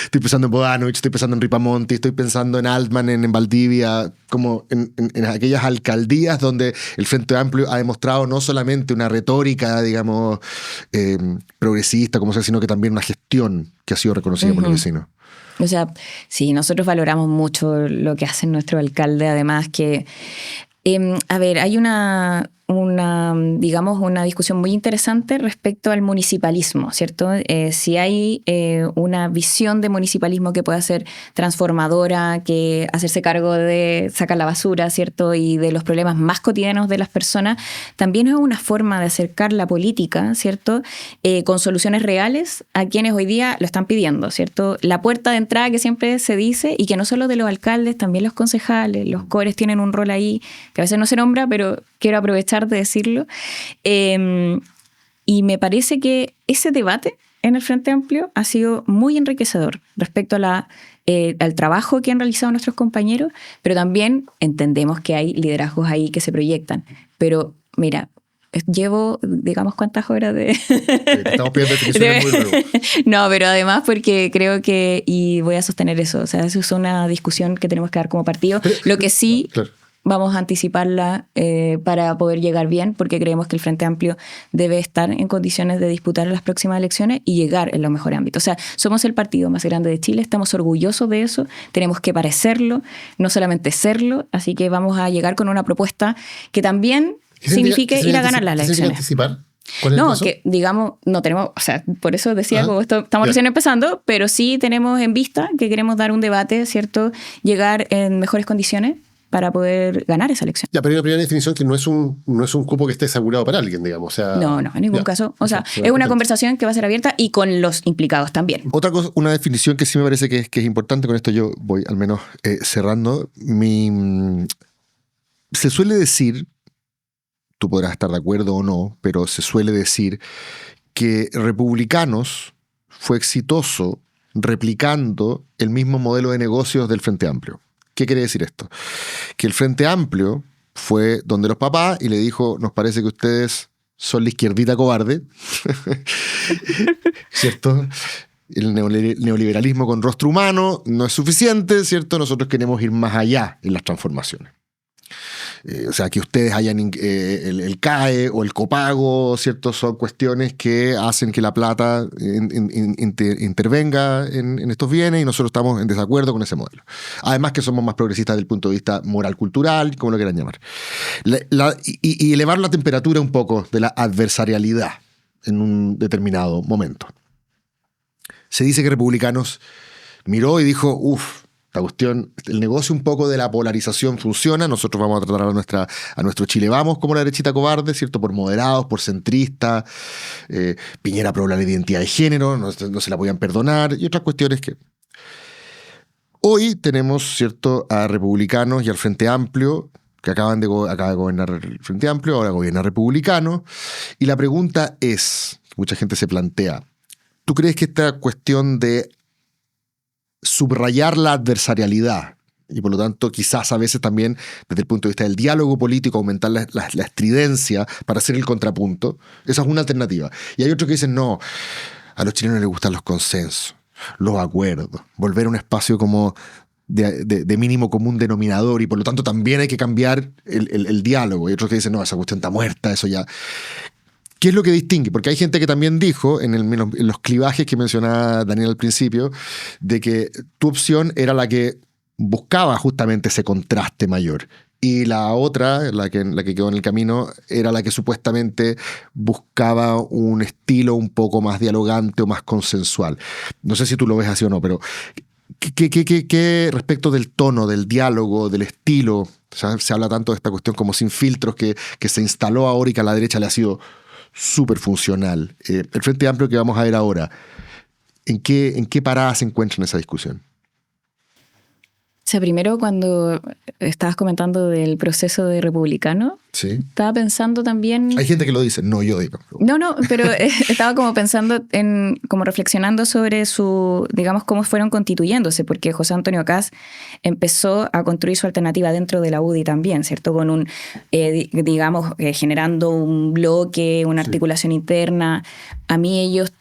Estoy pensando en Bodanovich, estoy pensando en Ripamonti, estoy pensando en Altman, en Valdivia, como en aquellas alcaldías donde el Frente Amplio ha demostrado no solamente una retórica, digamos, progresista, como sea, sino que también una gestión que ha sido reconocida por los vecinos. O sea, sí, nosotros valoramos mucho lo que hace nuestro alcalde, además que, a ver, hay una discusión muy interesante respecto al municipalismo, ¿cierto? Si hay una visión de municipalismo que pueda ser transformadora, que hacerse cargo de sacar la basura, ¿cierto?, y de los problemas más cotidianos de las personas, también es una forma de acercar la política, ¿cierto?, con soluciones reales a quienes hoy día lo están pidiendo, ¿cierto? La puerta de entrada que siempre se dice, y que no solo de los alcaldes, también los concejales, los cores tienen un rol ahí que a veces no se nombra, pero quiero aprovechar de decirlo. Y me parece que ese debate en el Frente Amplio ha sido muy enriquecedor respecto a al trabajo que han realizado nuestros compañeros, pero también entendemos que hay liderazgos ahí que se proyectan. Pero mira, llevo, digamos, ¿cuántas horas de...? Estamos pidiendo definiciones muy luego. No, pero además porque creo que, y voy a sostener eso, o sea, eso es una discusión que tenemos que dar como partido. Lo que sí... Claro. Vamos a anticiparla para poder llegar bien, porque creemos que el Frente Amplio debe estar en condiciones de disputar las próximas elecciones y llegar en los mejores ámbitos. O sea, somos el partido más grande de Chile, estamos orgullosos de eso, tenemos que parecerlo, no solamente serlo, así que vamos a llegar con una propuesta que también signifique ir a ganar las elecciones. ¿Anticipar? ¿Cuál es el No, paso? que digamos, no tenemos, o sea, por eso decía, como esto, estamos Ya. recién empezando, pero sí tenemos en vista que queremos dar un debate, ¿cierto? Llegar en mejores condiciones para poder ganar esa elección. Ya, pero hay una primera definición que no es un cupo que esté asegurado para alguien, digamos. O sea, No, en ningún ya. caso. O sea, Sí, es una conversación que va a ser abierta y con los implicados también. Otra cosa, una definición que sí me parece que es importante, con esto yo voy al menos cerrando. Se suele decir, tú podrás estar de acuerdo o no, pero se suele decir que Republicanos fue exitoso replicando el mismo modelo de negocios del Frente Amplio. ¿Qué quiere decir esto? Que el Frente Amplio fue donde los papás y le dijo, nos parece que ustedes son la izquierdita cobarde, ¿cierto? El neoliberalismo con rostro humano no es suficiente, ¿cierto? Nosotros queremos ir más allá en las transformaciones. O sea, que ustedes hayan el CAE o el copago, ¿cierto? Son cuestiones que hacen que la plata intervenga en estos bienes y nosotros estamos en desacuerdo con ese modelo. Además que somos más progresistas desde el punto de vista moral-cultural, como lo quieran llamar. Y elevar la temperatura un poco de la adversarialidad en un determinado momento. Se dice que Republicanos miró y dijo, la cuestión, el negocio un poco de la polarización funciona, nosotros vamos a tratar a nuestro Chile Vamos como la derechita cobarde, ¿cierto? Por moderados, por centristas, Piñera aprobó la identidad de género, no se la podían perdonar, y otras cuestiones que... Hoy tenemos, ¿cierto?, a Republicanos y al Frente Amplio, que acaba de gobernar el Frente Amplio, ahora gobierna Republicano, y la pregunta es, mucha gente se plantea, ¿tú crees que esta cuestión de subrayar la adversarialidad y por lo tanto quizás a veces también desde el punto de vista del diálogo político aumentar la estridencia para hacer el contrapunto, esa es una alternativa? Y hay otros que dicen, no, a los chilenos les gustan los consensos, los acuerdos, volver a un espacio como de mínimo común denominador y por lo tanto también hay que cambiar el diálogo. Y otros que dicen, no, esa cuestión está muerta, eso ya... ¿Qué es lo que distingue? Porque hay gente que también dijo, en los clivajes que mencionaba Daniel al principio, de que tu opción era la que buscaba justamente ese contraste mayor. Y la otra, la que quedó en el camino, era la que supuestamente buscaba un estilo un poco más dialogante o más consensual. No sé si tú lo ves así o no, pero ¿qué respecto del tono, del diálogo, del estilo? O sea, se habla tanto de esta cuestión como sin filtros que se instaló ahora y que a la derecha le ha sido súper funcional. El Frente Amplio que vamos a ver ahora, ¿en qué parada se encuentra en esa discusión? O sea, primero cuando estabas comentando del proceso de Republicano, Sí. estaba pensando también... Hay gente que lo dice, no yo digo. No, pero estaba como pensando como reflexionando sobre digamos, cómo fueron constituyéndose, porque José Antonio Kast empezó a construir su alternativa dentro de la UDI también, ¿cierto? Con digamos, generando un bloque, una articulación interna. A mí ellos,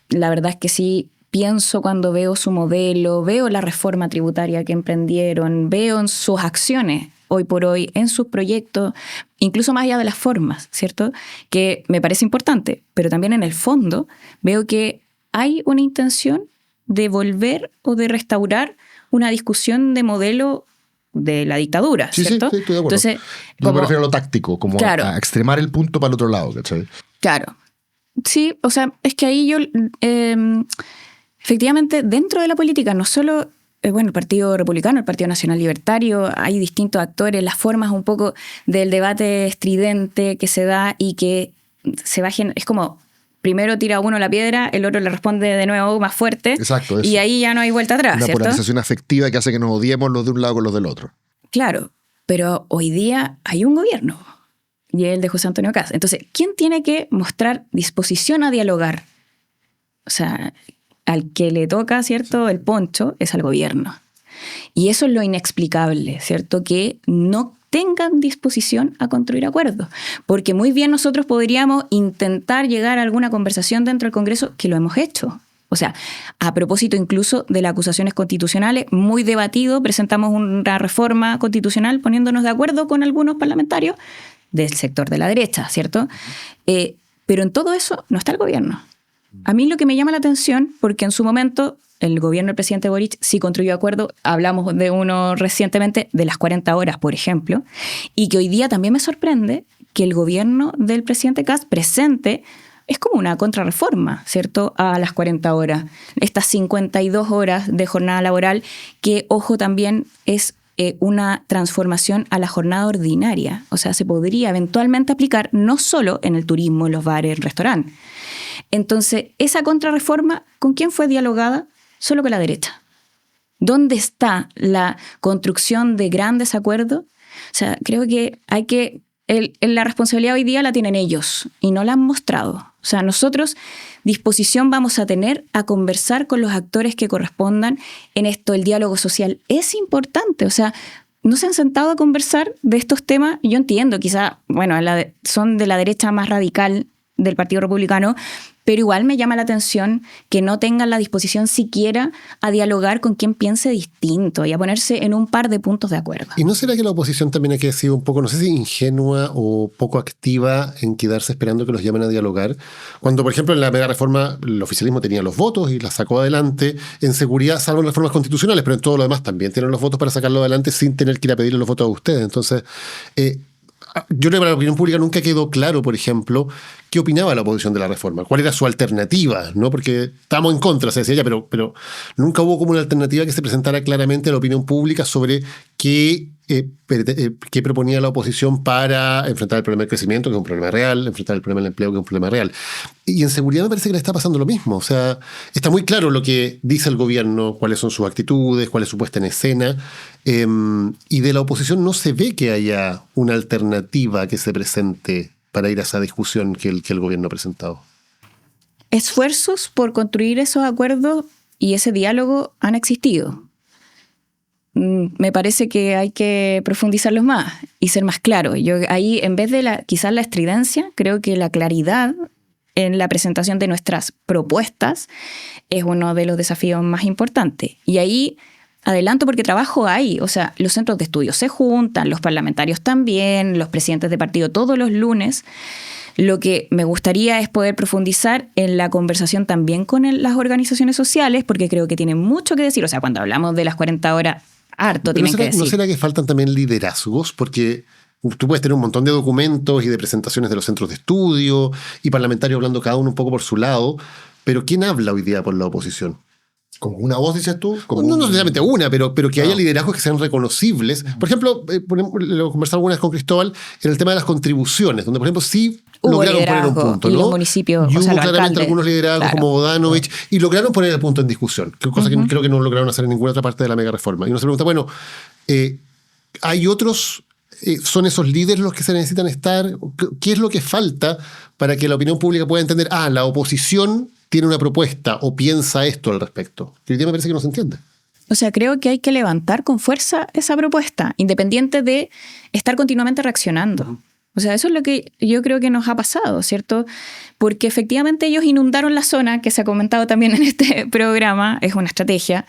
la verdad es que sí, pienso cuando veo su modelo, veo la reforma tributaria que emprendieron, veo en sus acciones hoy por hoy, en sus proyectos, incluso más allá de las formas, ¿cierto? Que me parece importante, pero también en el fondo veo que hay una intención de volver o de restaurar una discusión de modelo de la dictadura, ¿cierto? Sí, estoy de acuerdo. Entonces, yo me refiero a lo táctico, como claro, a extremar el punto para el otro lado, ¿cachai? Claro. Sí, o sea, es que ahí yo... efectivamente, dentro de la política, no solo el Partido Republicano, el Partido Nacional Libertario, hay distintos actores, las formas un poco del debate estridente que se da y que se va es como, primero tira uno la piedra, el otro le responde de nuevo más fuerte. Exacto, eso. Y ahí ya no hay vuelta atrás, Una ¿cierto? polarización afectiva que hace que nos odiemos los de un lado con los del otro. Claro, pero hoy día hay un gobierno y es el de José Antonio Kast. Entonces, ¿quién tiene que mostrar disposición a dialogar? O sea, al que le toca, ¿cierto?, el poncho es al gobierno. Y eso es lo inexplicable, ¿cierto?, que no tengan disposición a construir acuerdos. Porque muy bien nosotros podríamos intentar llegar a alguna conversación dentro del Congreso, que lo hemos hecho. O sea, a propósito incluso de las acusaciones constitucionales, muy debatido, presentamos una reforma constitucional poniéndonos de acuerdo con algunos parlamentarios del sector de la derecha, ¿cierto? Pero en todo eso no está el gobierno. A mí lo que me llama la atención, porque en su momento el gobierno del presidente Boric sí construyó acuerdos, hablamos de uno recientemente, de las 40 horas, por ejemplo, y que hoy día también me sorprende que el gobierno del presidente Kast presente es como una contrarreforma, ¿cierto?, a las 40 horas. Estas 52 horas de jornada laboral, que, ojo, también es una transformación a la jornada ordinaria. O sea, se podría eventualmente aplicar no solo en el turismo, en los bares, en restaurantes. Entonces, esa contrarreforma, ¿con quién fue dialogada? Solo con la derecha. ¿Dónde está la construcción de grandes acuerdos? O sea, creo que la responsabilidad hoy día la tienen ellos y no la han mostrado. O sea, nosotros disposición vamos a tener a conversar con los actores que correspondan en esto. El diálogo social es importante. O sea, no se han sentado a conversar de estos temas. Yo entiendo, quizá, bueno, son de la derecha más radical del Partido Republicano, pero igual me llama la atención que no tengan la disposición siquiera a dialogar con quien piense distinto y a ponerse en un par de puntos de acuerdo. ¿Y no será que la oposición también ha sido un poco, no sé si ingenua o poco activa en quedarse esperando que los llamen a dialogar? Cuando, por ejemplo, en la mega reforma el oficialismo tenía los votos y la sacó adelante en seguridad, salvo en las reformas constitucionales, pero en todo lo demás también tienen los votos para sacarlo adelante sin tener que ir a pedirle los votos a ustedes. Entonces, yo creo que para la opinión pública nunca quedó claro, por ejemplo, qué opinaba la oposición de la reforma, cuál era su alternativa, ¿no? Porque estamos en contra, se decía ya, pero nunca hubo como una alternativa que se presentara claramente a la opinión pública sobre qué proponía la oposición para enfrentar el problema del crecimiento, que es un problema real, enfrentar el problema del empleo, que es un problema real. Y en seguridad me parece que le está pasando lo mismo. O sea, está muy claro lo que dice el gobierno, cuáles son sus actitudes, cuál es su puesta en escena, y de la oposición no se ve que haya una alternativa que se presente para ir a esa discusión que el gobierno ha presentado. Esfuerzos por construir esos acuerdos y ese diálogo han existido. Me parece que hay que profundizarlos más y ser más claros. Yo ahí, en vez de quizás la estridencia, creo que la claridad en la presentación de nuestras propuestas es uno de los desafíos más importantes. Y ahí adelanto porque trabajo hay. O sea, los centros de estudio se juntan, los parlamentarios también, los presidentes de partido todos los lunes. Lo que me gustaría es poder profundizar en la conversación también con las organizaciones sociales, porque creo que tienen mucho que decir. O sea, cuando hablamos de las 40 horas, harto tienen que decir. ¿No será que faltan también liderazgos? Porque tú puedes tener un montón de documentos y de presentaciones de los centros de estudio y parlamentarios hablando cada uno un poco por su lado, pero ¿quién habla hoy día por la oposición? ¿Como una voz, dices tú? No necesariamente una, pero que haya liderazgos que sean reconocibles. Por ejemplo, lo conversé alguna vez con Cristóbal en el tema de las contribuciones, donde, por ejemplo, sí lograron poner un punto, y ¿no? los municipios, y o sea, hubo claramente algunos liderazgos, claro, como Bodanovich, y lograron poner el punto en discusión, cosa que creo que no lograron hacer en ninguna otra parte de la mega reforma. Y uno se pregunta, bueno, ¿hay otros? ¿Son esos líderes los que se necesitan estar? ¿Qué es lo que falta para que la opinión pública pueda entender, la oposición tiene una propuesta o piensa esto al respecto? Que hoy día me parece que no se entiende. O sea, creo que hay que levantar con fuerza esa propuesta, independiente de estar continuamente reaccionando. O sea, eso es lo que yo creo que nos ha pasado, ¿cierto? Porque efectivamente ellos inundaron la zona, que se ha comentado también en este programa, es una estrategia,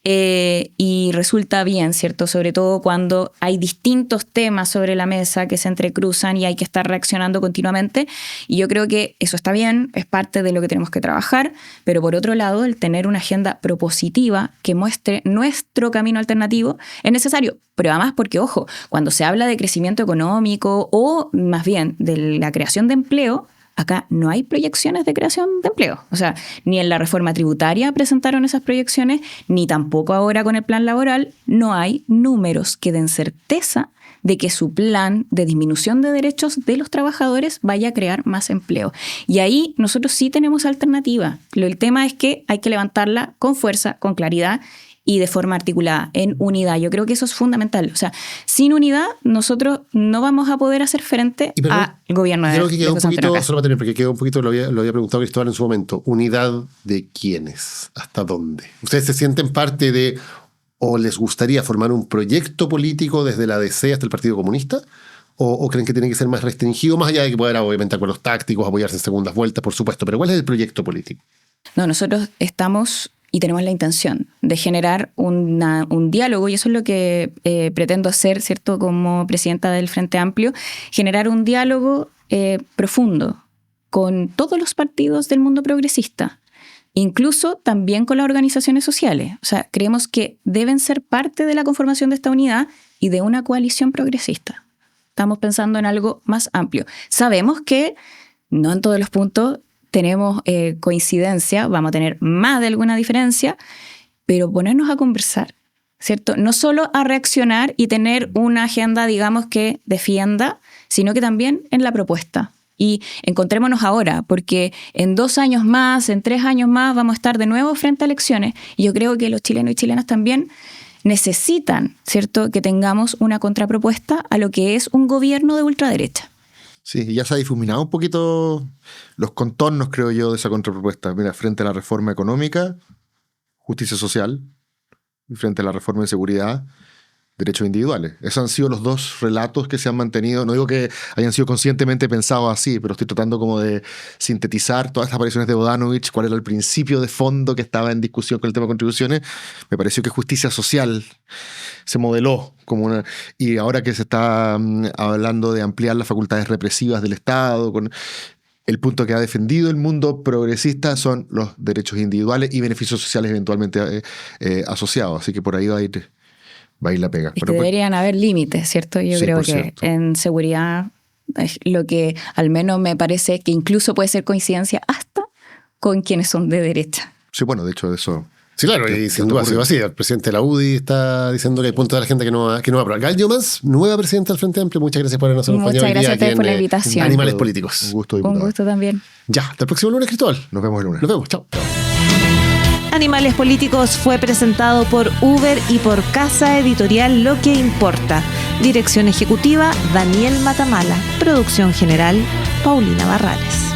y resulta bien, ¿cierto? Sobre todo cuando hay distintos temas sobre la mesa que se entrecruzan y hay que estar reaccionando continuamente. Y yo creo que eso está bien, es parte de lo que tenemos que trabajar, pero por otro lado, el tener una agenda propositiva que muestre nuestro camino alternativo es necesario. Pero además porque, ojo, cuando se habla de crecimiento económico o más bien de la creación de empleo, acá no hay proyecciones de creación de empleo. O sea, ni en la reforma tributaria presentaron esas proyecciones, ni tampoco ahora con el plan laboral. No hay números que den certeza de que su plan de disminución de derechos de los trabajadores vaya a crear más empleo. Y ahí nosotros sí tenemos alternativa. El tema es que hay que levantarla con fuerza, con claridad y de forma articulada, en unidad. Yo creo que eso es fundamental. O sea, sin unidad nosotros no vamos a poder hacer frente al gobierno de José Antonio Caz. Solo para tener, porque quedó un poquito, lo había preguntado Cristóbal en su momento, ¿unidad de quiénes? ¿Hasta dónde? ¿Ustedes se sienten parte de, o les gustaría formar un proyecto político desde la DC hasta el Partido Comunista? ¿O creen que tiene que ser más restringido, más allá de que pueda haber obviamente acuerdos tácticos, apoyarse en segundas vueltas, por supuesto? Pero ¿cuál es el proyecto político? No, nosotros estamos y tenemos la intención de generar un diálogo, y eso es lo que pretendo hacer, ¿cierto?, como presidenta del Frente Amplio, generar un diálogo profundo con todos los partidos del mundo progresista, incluso también con las organizaciones sociales. O sea, creemos que deben ser parte de la conformación de esta unidad y de una coalición progresista. Estamos pensando en algo más amplio. Sabemos que no en todos los puntos tenemos coincidencia, vamos a tener más de alguna diferencia, pero ponernos a conversar, ¿cierto? No solo a reaccionar y tener una agenda, digamos, que defienda, sino que también en la propuesta. Y encontrémonos ahora, porque en 2 años más, en 3 años más, vamos a estar de nuevo frente a elecciones. Y yo creo que los chilenos y chilenas también necesitan, ¿cierto?, que tengamos una contrapropuesta a lo que es un gobierno de ultraderecha. Sí, ya se ha difuminado un poquito los contornos, creo yo, de esa contrapropuesta. Mira, frente a la reforma económica, justicia social, y frente a la reforma de seguridad, derechos individuales. Esos han sido los 2 relatos que se han mantenido. No digo que hayan sido conscientemente pensados así, pero estoy tratando como de sintetizar todas estas apariciones de Bodanovich, cuál era el principio de fondo que estaba en discusión con el tema de contribuciones. Me pareció que justicia social se modeló como una... Y ahora que se está hablando de ampliar las facultades represivas del Estado, con... el punto que ha defendido el mundo progresista son los derechos individuales y beneficios sociales eventualmente asociados. Así que por ahí va a ir la pega. Es que deberían haber límites, ¿cierto? Yo creo que cierto. En seguridad es lo que al menos me parece que incluso puede ser coincidencia hasta con quienes son de derecha. Sí, bueno, de hecho eso... Sí, claro, y sin duda ha sido así. El presidente de la UDI está diciendo que hay puntos de la gente que no va a aprobar. Gal Llomans, nueva presidenta del Frente Amplio, muchas gracias por habernos acompañado. Muchas gracias a ustedes por la invitación. Animales Políticos. Un gusto, diputado. Un gusto también. Ya, hasta el próximo lunes, Cristóbal. Nos vemos el lunes. Nos vemos, chao. Animales Políticos fue presentado por Uber y por Casa Editorial Lo que Importa. Dirección ejecutiva, Daniel Matamala. Producción general, Paulina Barrales.